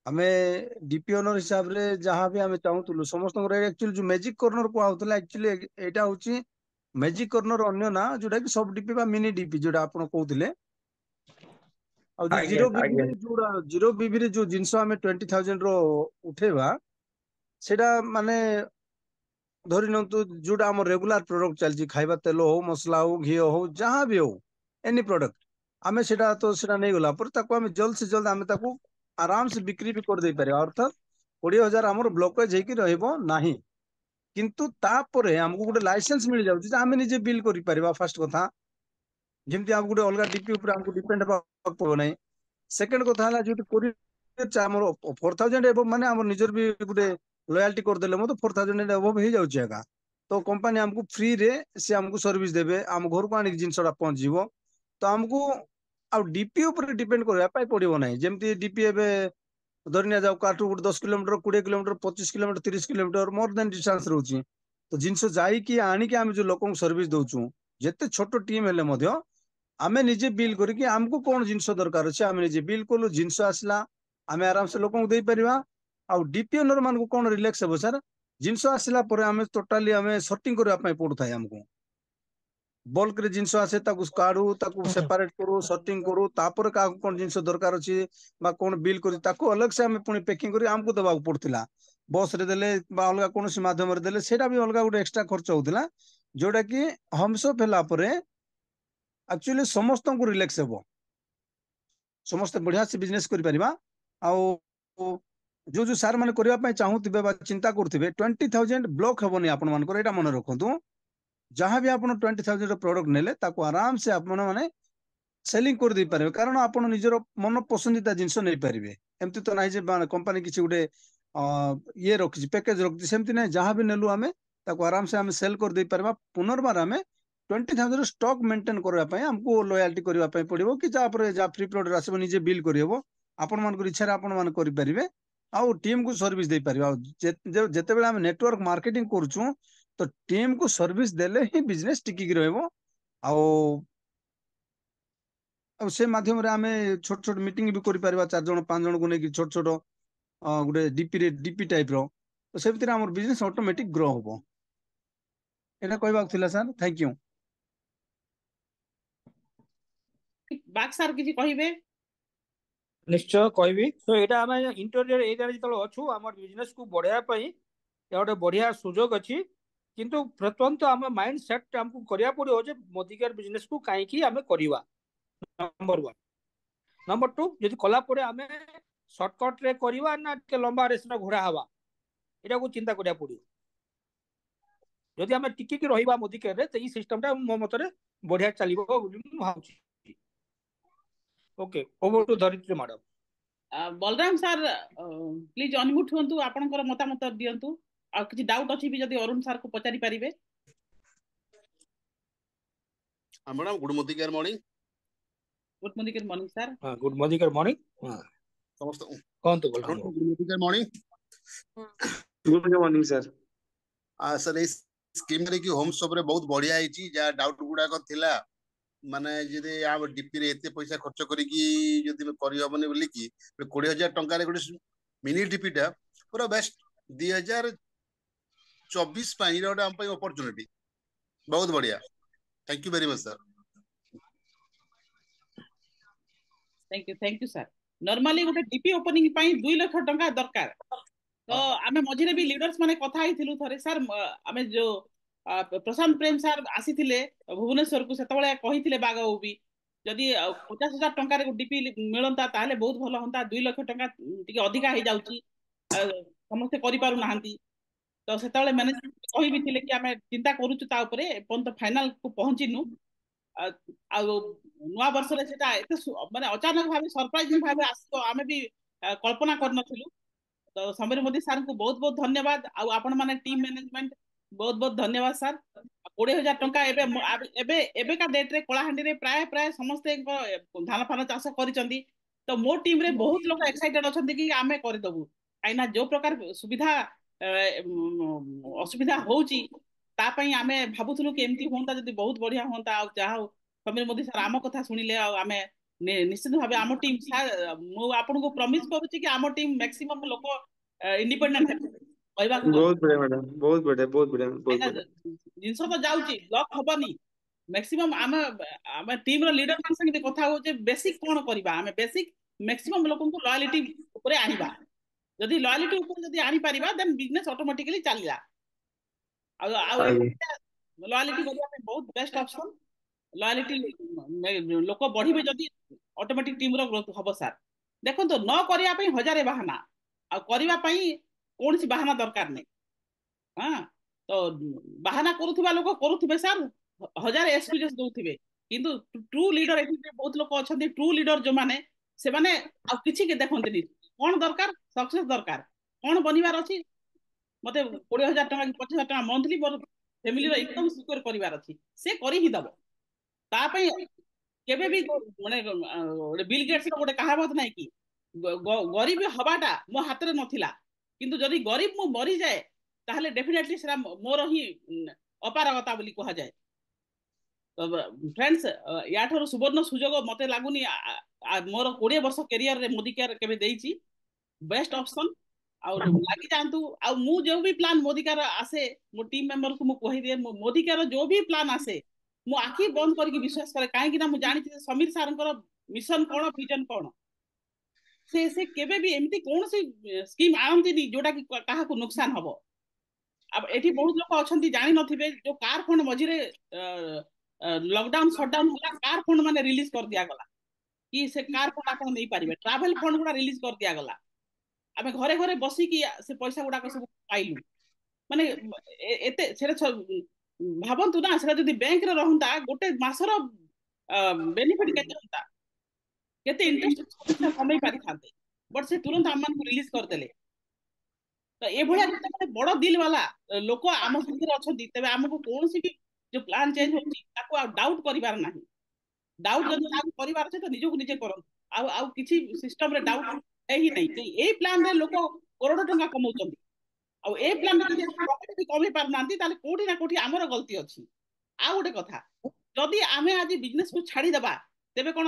[SPEAKER 7] हमें डीपी ओनर हिसाब रे जहाँ भी हमें चाहूतलु समस्त एक्चुअली जो मैजिक कॉर्नर को आउतला एक्चुअली एटा होची मैजिक कॉर्नर अन्य ना जोटा कि सब डीपी बा मिनी डीपी जोटा आपण कहउतिले और जो
[SPEAKER 2] आज्ञा आज्ञा
[SPEAKER 7] जीरो बीबी रे जो जिंस हमें 20,000 रो उठेबा सेटा माने धरी नतु जोटा हम रेगुलर प्रोडक्ट चलची खाइबा तेल हो मसला हो घी हो जहाँ भी हो एनी प्रोडक्ट आमे सेटा तो सेटा नहीं गला पर ताको हमें जल्द से जल्द हमें ताको आराम से बिक्री भी कर दे पारे अर्थात 20,000 हमर ब्लॉकेज हेकी रहइबो नाही किंतु तापरे हमको गोटे लाइसेंस मिल जाउची जे हमें निजे बिल करि परिबा फर्स्ट कथा जेमति हम गोटे अलगा डीपी ऊपर हमको डिपेंड हेबा पड़ो नाही सेकंड कथा हला जो कोरियर हमर 4,000 एबो माने हमर निजर भी गोटे लॉयल्टी कर देले मो तो 4,000 एबो ही जाउची आगा तो कंपनी हमको फ्री रे से हमको सर्विस देबे हम घर को आनी जिनसटा पहुंच जीवो तो हमको आ डीपी ऊपर डिपेंड करबा पाई पड़िबो नाही जेमति डीपी एबे धरनिया जाऊ काटू 10 kilometre 20 kilometre 25 kilometre 30 kilometre more than distance रहउची तो जिनस जाई कि आनी कि हम जो लोकन सर्विस दउचू जेते छोटो टीम हेले मध्य आमे निजे बिल करी कि हमको कोन जिनस दरकार अछि आमे निजे बिल कोलु जिनस आसला आमे आराम से लोकन दे परिबा आ डीपी ओनर मान को कोन रिलैक्स हेबो सर जिनस आसला परे आमे टोटली आमे सॉर्टिंग करबा पई पड़ुथाय हमको बल्क रे जिनस आसे ताकू काढू ताकू सेपरेट करू सॉर्टिंग करू तापर का कोन जिनस दरकार अछि बा कोन बिल करी ताकू अलग से आमे पुनी पैकिंग करी हमको दबाक पड़तिला बस रे देले बा अलगा कोनोसी माध्यम रे देले सेटा भी अलगा गुटे एक्स्ट्रा खर्च होतिला जोटा कि हमसो फेला परे एक्चुअली समस्त को रिलैक्स हेबो समस्त बढ़िया से बिजनेस करि परिबा आ जो जो सार माने करिया पई चाहूतिबे बा चिंता करथिबे 20,000 ब्लॉक हेबोनी आपण मानकर एटा मन रखंतु जहां भी आपण 20,000 रो प्रोडक्ट नेले ताको आराम से आपण माने सेलिंग कर दे पारे कारण आपण निजर मन पसंदीदा जिंस नै पारिबे एमति तो नाही जे कंपनी किछि गुटे ये रखि पैकेज रखि सेमति नै जहां भी नेलु हमें ताको आराम से हमें सेल कर दे परबा पुनर्बार हमें 20,000 स्टॉक मेंटेन करबा पई हमको लॉयल्टी करबा पई पड़िबो कि जा पर जा फ्री प्रोडक्ट आसीबो निजे बिल करियबो आपण मान को इच्छा रे आपण मान करि परिबे आ टीम को सर्विस दे परिबा जेते बेला हम नेटवर्क मार्केटिंग करछु तो टीम को सर्विस देले ही बिजनेस टिकी रहबो आ से माध्यम रे हमें छोट छोट मीटिंग भी करि परिबा 4 जण 5 जण को नै कि छोट छोट गुटे डीपी टाइप रो तो से भीतर हमर बिजनेस ऑटोमेटिक ग्रो होबो एटा कहबा थिला सर थैंक यू
[SPEAKER 1] बाक सर किछि कहिबे
[SPEAKER 8] निश्चय कहबी तो एटा हम इंटरव्यू एरिया जेतल अछु हमर बिजनेस को बढ़ाया पई या गोटे बढ़िया सुजोग अछि किंतु प्रथम तो हम माइंड सेट हमको करिया पड़ियो जे मोदी केयर बिजनेस को काहे की हमें करिवा नंबर 1 नंबर 2 यदि कला पड़े हमें शॉर्टकट रे करिवा ना के लंबा रेस ना घोड़ा हवा एटा को चिंता करिया पड़ियो यदि हमें टिकी की रहिबा मोदी केयर रे त ई सिस्टम टा मो मतरे बढ़िया चलिबो बोली मु भाउची okay over to Dharitri madam
[SPEAKER 1] Balaram sir please unmute होंतु आपनकर मतामत दियंतु आ किछि डाउट अछि भी जदी अरुण सर को पचारि परिबे
[SPEAKER 9] madam good morning care morning
[SPEAKER 1] good morning sir
[SPEAKER 8] हां गुड मॉर्निंग हां
[SPEAKER 9] समस्त
[SPEAKER 8] कोन तो बोल
[SPEAKER 9] good morning care morning
[SPEAKER 2] good morning sir
[SPEAKER 9] sir ए स्कीम रे कि होम शॉप रे बहुत बढ़िया आइची जा डाउट गुडा को थिला माने जदि आ डीपी रे एते पैसा खर्च करी कि जदि करि हबनी बोली कि 20,000 टंका रे गोटे मिनी डीपी टा पूरा बेस्ट 2024 पाई रे हम पाई अपॉर्चुनिटी बहुत बढ़िया thank you very much sir
[SPEAKER 1] thank you sir normally गोटे डीपी ओपनिंग ପାଇଁ 2 लाख टंका दरकार तो आमे मझिरे भी लीडर्स माने कथा आइथिलु थरे सर आमे जो प्रशांत प्रेम सर आसीथिले भुवनेश्वर को सेतबळे कहिथिले बागाऊ भी जदि 50,000 टंका रे डीपी मिलंता ताले बहुत भलो होंता 2 लाख टंका टिके अधिका हो जाउची समस्त करि पारु नाहंती तो सेतबळे मैनेजमेंट कहि भी थिले कि आमे चिंता करूछु ता ऊपर पण तो फाइनल को पहुंचिनु आ नुआ वर्ष रे सेटा एते माने अचानक भाबे सरप्राइजिंग भाबे आसतो आमे भी कल्पना कर नथिलु तो समीर मोदी सर को बहुत बहुत धन्यवाद आ आपण माने टीम मैनेजमेंट बहुत बहुत धन्यवाद सर 20,000 टंका एबे का डेट रे कलाहांडी रे प्राय प्राय समस्त धान फान चाष करिसंती तो मो टीम रे बहुत लोग एक्साइटेड अछंती कि आमे करि दबु काइना जो प्रकार सुविधा असुविधा होउची ता पई आमे भाबुथुलु कि एमती होंता जदी बहुत बढ़िया होंता आ चाहो समीर मोदी सर आम कथा सुनिले आ आमे निश्चित भाबे आम टीम मु आपन को प्रॉमिस करूची कि आम टीम मैक्सिमम लोक इंडिपेंडेंट कहबा को
[SPEAKER 2] बहुत बढ़िया मैडम बहुत बढ़िया बहुत बढ़िया बहुत बढ़िया
[SPEAKER 1] जिनस तो जाउची लक हबनी मैक्सिमम आम टीम रो लीडर मान संगे कथा हो जे बेसिक कोन करबा आमे बेसिक मैक्सिमम लोकन को लॉयल्टी ऊपर आनिबा जदी लॉयल्टी ऊपर जदी आनी परिबा देन बिजनेस ऑटोमेटिकली चलिला आ लॉयल्टी करिया पे बहुत बेस्ट ऑप्शन लॉयल्टी लोक बढ़िबे जदी ऑटोमेटिक टीम रो ग्रोथ हबो सर देखो तो न करिया पे हजारे बहाना आ करिवा पई कोनसी बहाना दरकार नै हां तो बहाना करूथिबा लोक करूथिबे सर हजार एक्सपीरियंस दउथिबे किंतु ट्रू लीडर एथि बहुत लोक अछंती ट्रू लीडर जो माने से माने आ किछि के देखंतनी कोन दरकार सक्सेस दरकार कोन बनिवार अछि मते 20,000 टका 50,000 टका मंथली मोर फैमिली रो इनकम सिक्योर करिवार अछि से करि ही दबो ता पई केबे भी माने बिल गेट्स रो गोटे कहावत नै कि गरीब हबाटा मो हाथ रे नथिला किंतु जदी गरीब मु मरि जाए ताहले डेफिनेटली सेरा मोर ही अपारगता बोली कहा जाए फ्रेंड्स या ठरो सुवर्ण सुजोग मते लागुनी मोर 20 वर्ष करियर रे मोदी केयर केबे देइची बेस्ट ऑप्शन और लागी जानतु आ मु जो भी प्लान मोदी केयर आसे मो टीम मेंबर को मु कहि दे मोदी केयर जो भी प्लान आसे मु आखि बंद करके विश्वास करे काहे कि ना मु जानि समीर सारंकर मिशन कोन विजन कोन से केबे भी एमती कोन सी स्कीम आनती नी जोटा कि काहा को नुकसान हबो अब एठी बहुत लोक अछंती जानि नथिबे जो कार फंड मझिरे लॉकडाउन शटडाउन होला कार फंड माने रिलीज कर दिया गला कि से कार फंड आपण नै पारिबे ट्रैवल फंड गुडा रिलीज कर दिया गला आमे घरे घरे बसी कि से पैसा गुडा को सब पाइलु माने एते सेरे भाबंतु ना सेरे जदी बैंक रे रहंता गोटे मासर बेनिफिट केते होता केते इंटरेस्ट कमाई पारि थाते बट से तुरंत आमान को रिलीज कर देले तो ए भलिया जते बड़ दिल वाला लोक आम संगे अछंती तबे हमको कोनसी भी जो प्लान चेंज होची ताको आ डाउट करिवार नाही डाउट जदी ताको करिवार छै तो निजो को निजे करन आ किछि सिस्टम रे डाउट है ही नहीं ए प्लान रे लोक करोड़ टंका कमाउचंती आ ए प्लान रे प्रॉफिट भी कमी पार नांती ताले कोठी ना कोठी हमर गलती अछि आ गोटे कथा जदी आमे आज बिजनेस को छाड़ी दबा तेबे कोन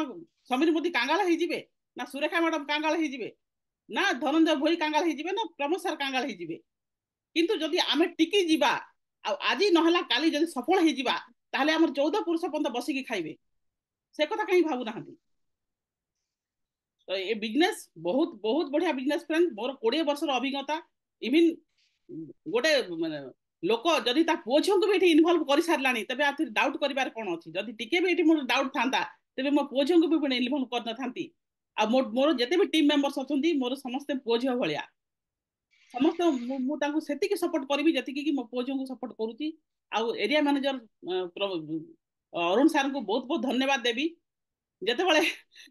[SPEAKER 1] समीर मोदी कांगाल हे जिवे ना सुरेखा मैडम कांगाल हे जिवे ना धनंजय भोई कांगाल हे जिवे ना प्रमोद सर कांगाल हे जिवे किंतु जदी आमे टिकी जिबा आ आजी नहला काली जदी सफल हे जिबा ताले हमर 14 पुरुष पंत बसी की खाइबे से कथा कहीं भाबु नाहंती तो ए बिजनेस बहुत बहुत बढ़िया बिजनेस फ्रेंड मोर 20 वर्ष रो अभिज्ञता इवन गोटे माने लोक जदी ता पोछन को बेठी इन्वॉल्व करि सारलानी तबे आ फिर डाउट करिवार कोन अछि जदी टिके बेठी मोर डाउट थांता तबे मो पोछन को भी इन्वॉल्व करना थांती आ मोर जते भी टीम मेंबर्स अछंती मोर समस्त पोझियो भलिया समस्त मु तांको सेति के सपोर्ट करबी जति कि मो पोझियो को सपोर्ट करूची आ एरिया मैनेजर अरुण सर को बहुत बहुत धन्यवाद देबी जते बळे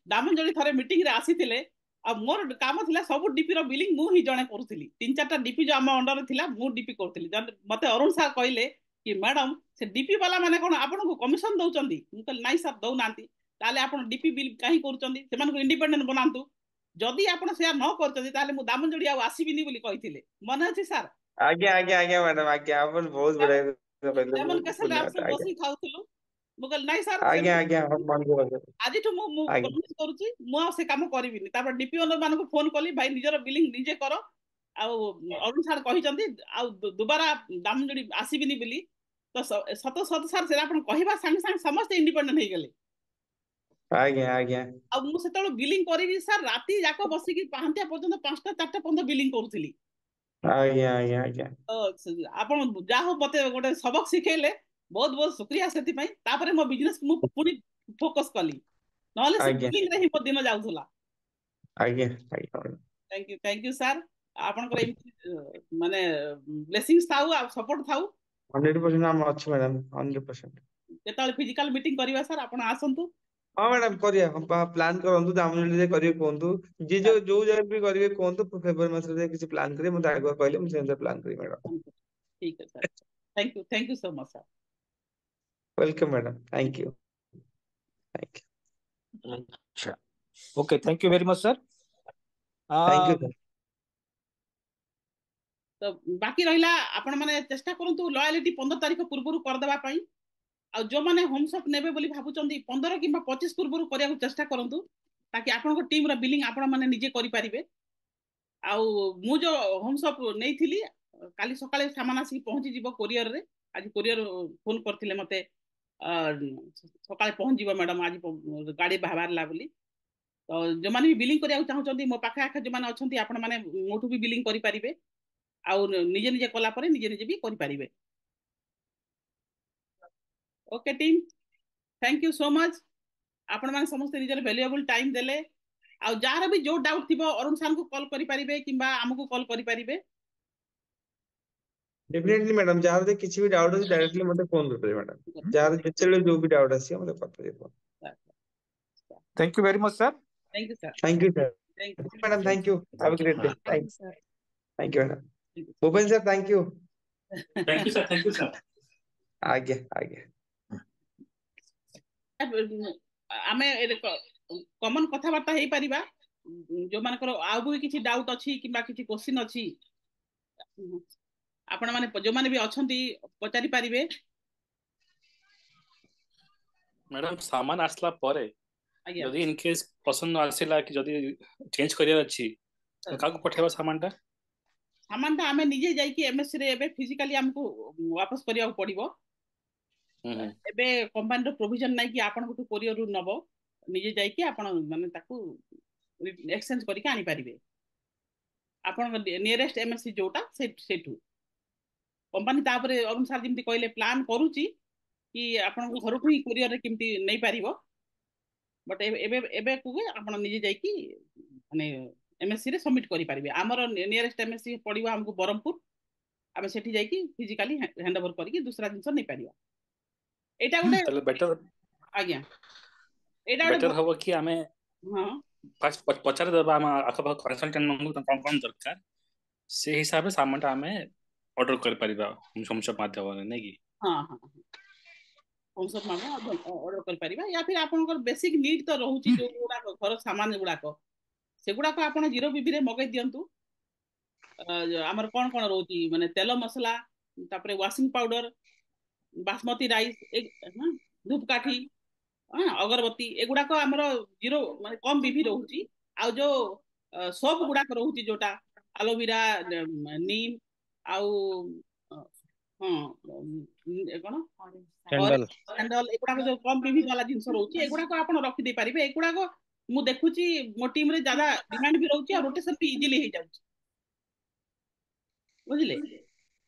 [SPEAKER 1] दामनजोड़ी थरे मीटिंग रे आसीथिले आ मोर काम थिला सब डीपी रो बिलिंग मु ही जणे करूथिली 3-4टा डीपी जो हम अंडर थिला मु डीपी करथिली मते अरुण सर कहले कि मैडम से डीपी वाला माने कोन आपन को कमिशन दउचंदी मु कहले नाही सर दउ नांती ताले आपन डीपी बिल काहे करूचंदी सेमान को इंडिपेंडेंट बनांतु जदी आपन शेयर न करचंदी ताले मु दामनजोड़ी आ आसीबिनी बोली कहिथिले मन अछि सर
[SPEAKER 2] आज्ञा आज्ञा आज्ञा मैडम आज्ञा आपन बहुत बड़े
[SPEAKER 1] लेमन कैसे आप बसी खाउथलु मु कहले नाही सर
[SPEAKER 2] आज्ञा आज्ञा हम मान को
[SPEAKER 1] आज तो मु प्रॉमिस करूची मु से काम करबिनी तापर डीपी ओनर मान को फोन कली भाई निजर बिलिंग निजे करो आ अरुण सर कहिचंदी आ दुबारा दामनजोड़ी आसीबिनी बोली तो सत सत सर से आपन कहिबा संग संग समस्त इंडिपेंडेंट हे गेले
[SPEAKER 2] ଆଜ୍ଞା ଆଜ୍ଞା
[SPEAKER 1] ଆଉ ମୁଁ ସେତେବେଳେ ବିଲିଂ କରିବି ସାର୍ ରାତି ଯାକ ବସିକି ପାହାନ୍ତିଆ ପର୍ଯ୍ୟନ୍ତ 5ଟା 4ଟା ପର୍ଯ୍ୟନ୍ତ ବିଲିଂ କରୁଥିଲି।
[SPEAKER 2] ଆଜ୍ଞା ଆଜ୍ଞା ଆଜ୍ଞା
[SPEAKER 1] ତ ଆପଣ ଯାହା ହଉ ମତେ ଗୋଟେ ସବକ ଶିଖେଇଲେ, ବହୁତ ବହୁତ ଶୁକ୍ରିୟା ସେଥିପାଇଁ। ତାପରେ ମୋ ବିଜନେସ ମୁଁ ପୁଣି ଫୋକସ କଲି, ନହେଲେ ସେ
[SPEAKER 2] ଆଜ୍ଞା
[SPEAKER 1] ବିଲିଂ ରେ ହିଁ ମୋ ଦିନ ଯାଉଥିଲା।
[SPEAKER 2] ଆଜ୍ଞା ଆଜ୍ଞା
[SPEAKER 1] ଥ୍ୟାଙ୍କ ୟୁ ସାର୍। ଆପଣଙ୍କର ଏମିତି ମାନେ ବ୍ଲେସିଂସ୍ ଥାଉ ଆଉ ସପୋର୍ଟ ଥାଉ।
[SPEAKER 2] 100% ଆମେ ଅଛୁ ମ୍ୟାଡାମ 100%।
[SPEAKER 1] ଯେତେବେଳେ ଫିଜିକାଲ ମିଟିଂ କରିବା ସାର୍ ଆପଣ ଆସନ୍ତୁ।
[SPEAKER 2] ହଁ ମ୍ୟାଡାମ କରିବା ପ୍ଲାନ୍ କରନ୍ତୁ, ଦାମୋଦର ଯେ କରିବେ କୁହନ୍ତୁ, ଯିଏ ଯୋଉ ଜାଗାରେ ବି କରିବେ କୁହନ୍ତୁ, ଫେବୃଆରୀ ମାସରେ କିଛି ପ୍ଲାନ୍ କରିବେ ମତେ ଆଗୁଆ କହିଲେ ମୁଁ ସେମିତି ପ୍ଲାନ୍ କରିବି ମ୍ୟାଡାମ।
[SPEAKER 1] ठीक है sir, thank you so much sir.
[SPEAKER 2] Welcome madam, thank you thank you
[SPEAKER 8] अच्छा okay, thank you very much sir.
[SPEAKER 2] Thank you sir.
[SPEAKER 1] तो बाकी रहिला आपण माने चेष्टा करंतु लॉयल्टी 15 तारिख पूर्वरु कर देबा पई। आ जो माने होम शॉप नेबे बोली भाबुचंदी 15 किंबा 25 पूर्वरु करिया को चेष्टा करंतु, ताकि आपनको टीम रा बिलिंग आपण माने निजे करि परिबे। आ मु जो होम शॉप नेइथिली काली सकाळे सामान आसी पहुंची जिवो कोरियर रे। आज कोरियर फोन करथिले मते सकाळे पहुंच जिवो मैडम, आज गाड़ी बाहरला बोली। तो जो माने भी बिलिंग करिया चाहउचंदी मो पाखा आखा जो माने अछंती आपण माने मोठू भी बिलिंग करि परिबे। आउ निजे निजे कला परे निजे निजे भी करि परिबे। Okay team, thank you so much. आपण माने समस्त निजर वैल्यूएबल टाइम देले। आ जार भी जो डाउट थिबो अरुण सर को कॉल करि परिबे किंबा हमकु कॉल करि परिबे।
[SPEAKER 2] डेफिनेटली मैडम, जहाँ किसी भी डाउट है डायरेक्टली मते फोन कर परिबे मैडम, जहाँ जेतेले जो भी डाउट आसी मते कर परिबे।
[SPEAKER 8] Thank you very much sir.
[SPEAKER 1] Thank you sir.
[SPEAKER 2] Thank you sir
[SPEAKER 1] thank you
[SPEAKER 2] madam, thank you, have a great day. Thank you madam. Bhupen sir thank you.
[SPEAKER 6] Thank you sir.
[SPEAKER 2] आगे आगे
[SPEAKER 1] आमे कॉमन कथाबार्ता हेई परिबा। जो मानकर आउ भी किछि डाउट अछि किंबा किछि क्वेश्चन अछि, आपण माने जो माने भी अछंती पचारि परिबे।
[SPEAKER 6] मैडम सामान आसला परे
[SPEAKER 1] आज्ञा
[SPEAKER 6] जदि इन केस पसंद आसिला कि जदि चेंज करियर अछि तो काको पठेबा सामान टा?
[SPEAKER 1] सामान टा आमे निजे जाई कि एमएससी रे एबे फिजिकली हमको वापस करिया पड़िबो। एबे कंपनी रो प्रोविजन नै कि आपण को कोरियर रु नबो, निजे जाई कि आपण माने ताकू एक्सचेंज करिक आनी परिबे। आपण नियरेस्ट एमएससी जोटा सेठू कंपनी तापरे अरुण सर जिमती कहले प्लान करूची कि आपण को घर ही कोरियर रे किमती नै परिबो। बट एबे एबे को आपण निजे जाई कि माने एमएससी रे सबमिट करि परिबे। हमर नियरेस्ट एमएससी पड़िबो हमको बरमपुर। आमे सेठी जाई कि फिजिकली हैंड ओवर करि कि दूसरा जिंस नै परिबा। एटा गोटे
[SPEAKER 6] तले बेटर
[SPEAKER 1] आज्ञा एटा गोटे
[SPEAKER 6] बेटर हबो कि आमे
[SPEAKER 1] हां
[SPEAKER 6] फास्ट पचार देबा हम आखा कंसल्टेंट मंगु कौन दरकार से हिसाब से सामान टा आमे ऑर्डर कर परिबा हम सब माध्यम नै कि।
[SPEAKER 1] हां हां हम सब माने ऑर्डर कर परिबा, या फिर आपनकर बेसिक नीड तो रहउची जो गुडा घर सामान गुडा को से गुडा को आपण जीरो बीबी रे मगै दियंतु। हमर कोन कोन रहउची माने तेल मसला, तापरे वाशिंग पाउडर, बासमती राइस, धूपकाठी, अगरबत्ती एगुडा को हमर जीरो माने कम बीबी रहउची। आ जो सब गुडा को रहउची जोटा एलोवेरा, नीम आउ कोन
[SPEAKER 4] सैंडल
[SPEAKER 1] सैंडल एगुडा को जो कम बीबी वाला जिंस रहउची एगुडा को आपण रखि दे परिबे। एगुडा को मु देखुची मो टीम रे ज्यादा डिमांड भी रहउची और रोटेशन भी इजीली हे जाउची, बुझिले।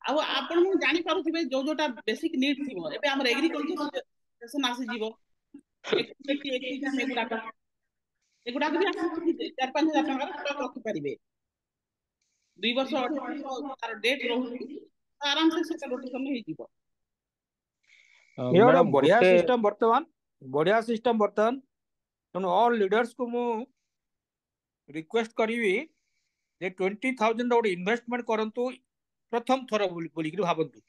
[SPEAKER 1] आ आपण मु जानि पारुथिबे जो जोटा बेसिक नीड थिबो। एबे हमर एग्रीकल्चर सेशन आसी जीवो एक हम एगुडा को भी आपण 4-5 हजार टका स्टॉक रखि परिबे। 2 वर्ष 28 तार डेट रहउची, आराम से सेटा रोटेशन हे जीवो।
[SPEAKER 8] ये वाला
[SPEAKER 4] मैडम
[SPEAKER 8] बढ़िया
[SPEAKER 4] गोटे
[SPEAKER 8] सिस्टम वर्तमान तेणु ऑल लीडर्स को मु रिक्वेस्ट करिवी जे 20,000 गोटे इन्वेस्टमेंट करंतु प्रथम थर बोली भाबंतु।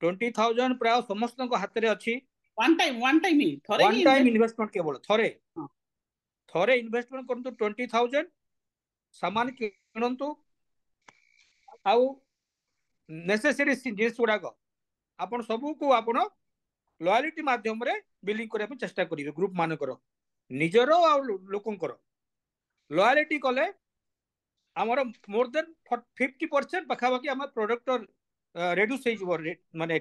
[SPEAKER 8] 20,000 प्राय समस्त हाथ रे अछि।
[SPEAKER 1] वन टाइम ही थरे
[SPEAKER 8] वन
[SPEAKER 1] ही
[SPEAKER 8] टाइम इन्वेस्टमेंट केवल थरे
[SPEAKER 1] हाँ।
[SPEAKER 8] थरे इन्वेस्टमेंट करंतु 20,000 सामान किनंतु आउ नेसेसरी जिनिस गुड़ाक आपण सबू को आपण लॉयल्टी माध्यम रे बिलिंग करने को चेष्टा करिवे। ग्रुप मानकर निजर आ लोकंकर लॉयल्टी कले आमर मोर देन 50% पाखापाखि आम प्रोडक्ट रेड्यूस हो माने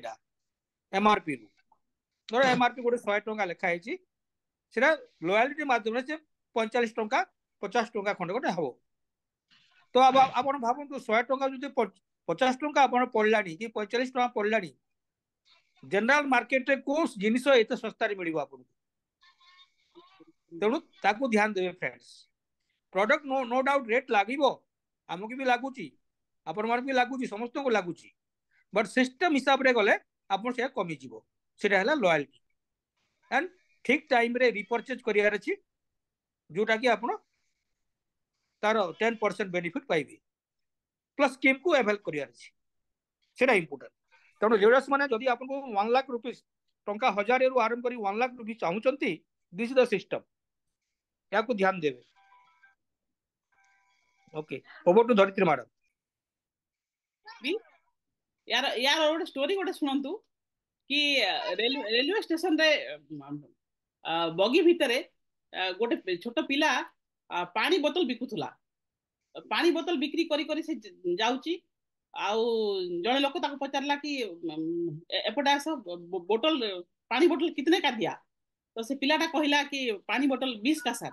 [SPEAKER 8] एमआरपी रु धर एमआरपी गोटे 100 टंका लेखा है সেটা লয়ালিটি মাধ্যমে সে 45 ଟଙ୍କା 50 ଟଙ୍କା ଖଣ୍ଡେ ଗୋଟେ ହବ। ତ ଆପଣ ଭାବନ୍ତୁ 100 ଟଙ୍କା ଯଦି 50 ଟଙ୍କା ଆପଣ ପଡିଲାଣି କି 45 ଟଙ୍କା ପଡିଲାଣି, ଜେନେରାଲ ମାର୍କେଟରେ କୋଉ ଜିନିଷ ଏତେ ଶସ୍ତାରେ ମିଳିବ ଆପଣଙ୍କୁ? ତେଣୁ ତାକୁ ଧ୍ୟାନ ଦେବେ friends. Product no doubt rate লাগিব, ଆମକୁ ବି ଲାଗୁଛି, ଆପଣମାନଙ୍କୁ ବି ଲାଗୁଛି, ସମସ୍ତଙ୍କୁ ଲାଗୁଛି, ବଟ୍ ସିଷ୍ଟମ ହିସାବରେ ଗଲେ ଆପଣ ସେଟା କମିଯିବ। ସେଟା ହେଲା ଲୟାଲିଟି। एंड ठीक टाइम रे रिपर्चेज करियार अछि, जोटा कि आपण तार 10% बेनिफिट पाइबे, प्लस स्कीम को अवेल करियार अछि, सेटा इंपोर्टेंट। तेणु लीडर्स माने जदि आपन को 1 लाख रुपीस टंका 1000 रु आरंभ करी 1 लाख रुपीस चाहूचंती, दिस इज द सिस्टम, या को ध्यान देबे। Okay, over to Dharitri madam.
[SPEAKER 1] यार यार गोटे स्टोरी गोटे शुणु कि रेलवे स्टेशन रे बगी भितरे गोटे छोट पिला पानी बोतल बिकुला। पानी बोतल बिक्री करी करी से जाउची, आउ जड़े लोक ताको पचारला कि एपटे आस, बोतल पानी बोतल कितने का दिया? तो से पिलाटा कहला कि पानी बोतल 20 का सर।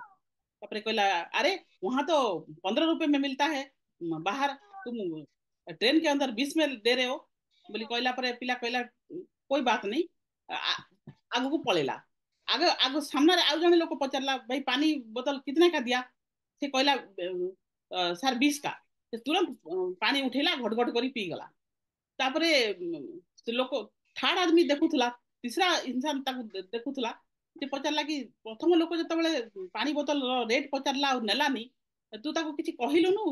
[SPEAKER 1] तापरे कहला अरे वहां तो 15 रुपए में मिलता है बाहर, तुम ट्रेन के अंदर 20 में दे रहे हो बोली कहला पर पिला कहला कोई बात नहीं, आगु को पळेला। आगे आगु सामने आउ जने लोक पचारला भाई पानी बोतल कितने का दिया? से कहला सर 20 का। से तुरंत पानी उठेला, घट घट करी पी गला। तापरे से लोक थर्ड आदमी देखुथला, तीसरा इंसान ताकू देखुथला, से पचारला कि प्रथम लोक जतबेले पानी बोतल रेट पचारला और नेलानी, तू ताकू किछि कहिलुनु,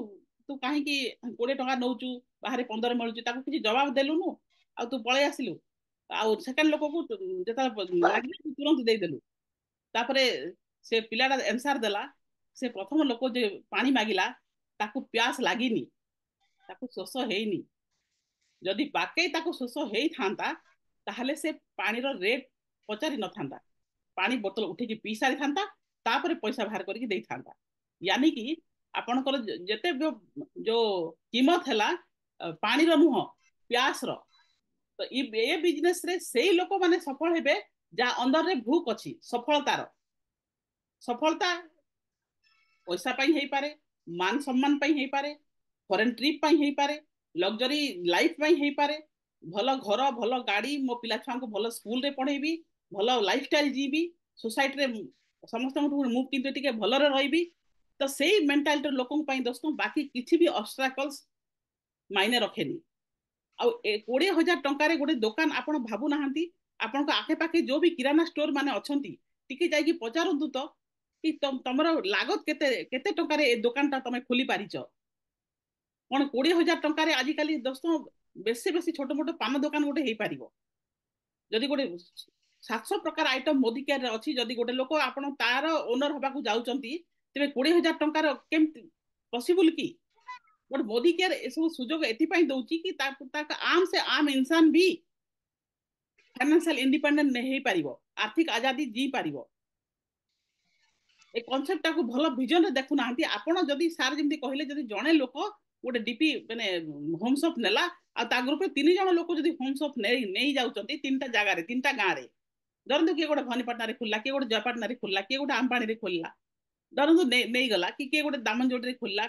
[SPEAKER 1] तू काहे कि 20 टका नौचू बाहर 15 मिलुची, ताकू किछि जवाब देलुनु आ तू पळे आसिलु। आ सेकंड लोक को जता लागले तुरंत दे देलु। तापरे से पिलाटा आंसर देला, से प्रथम लोक जे पानी मागिला ताकू प्यास लागिनी, ताकू शोष हेइनी। जदि बाके ताकू शोष हेइ थांता ताहले से पानी रो रेट पचारि न थांता, पानी बोतल उठेकी पी सारी थांता, तापरे पैसा बाहर करके देई थांता। यानी कि आपनकर जेते जो कीमत हैला पानी रो नुह, प्यास रो। तो ये बिजनेस रे सेई लोक माने सफल हेबे जा अंदर रे भूख अछि सफलतार। सफलता पैसा पाई हेई पारे, मान सम्मान पाई हेई पारे, फॉरेन ट्रिप पाई हेई पारे, लग्जरी लाइफ पाई हेई पारे, भल घर भल गाड़ी, मो पिला छुआ को भल स्कूल रे पढ़ेबी, भल लाइफस्टाइल जीबी, सोसाइटी रे समस्त मु किंतु टिके भल रे रहिबी। तो सेई मेंटालिटी लोकन पाई दोस्तों बाकी किछि भी ऑब्स्ट्रकल्स मायने रखेनी। आउ 20,000 टंका गोटे दुकान आपण भाबू नाहांती, आपण को आखे पाखे जो भी किराना स्टोर माने अछंती टिके जाई पचारंतु तो कि तमर लागत केते केते टंका रे ए दुकानटा तमे खोली पारिचो। कोन 20,000 टंका रे आजि काली दोस्तों बेसी बेसी छोट मोट पान दुकान गोटे हेई पारिबो। जदि गोटे 700 प्रकार आइटम मोदी केयर रे अछि, जदि गोटे लोक आपण तार ओनर होबा को जाउचंती, तेबे 20,000 टंका रो केम पॉसिबल की? बट मोदी केयर ए सब सुजोग एथि पई दउची कि ताक आम से आम इंसान भी फाइनेंशियल इंडिपेंडेंट नहीं पारिबो, आर्थिक आजादी जी पारिबो। ए कॉन्सेप्ट टाको भलो विजन रे देखु नांती आपण। जदि सार जेमति कहिले जदि जणे लोक गोटे डीपी माने होम शॉप नेला आ ता ग्रुप रे 3 जण लोक जदि होम शॉप नै जाउचंती 3टा जगह रे 3टा गां रे, धरंतु के गोटे भवानीपाटना रे खुल्ला, के गोटे जयपाटना रे खुल्ला, के गोटे आमपाणी रे खुल्ला, धरंतु नै गला कि के गोटे दामनजोड़ी रे खुल्ला,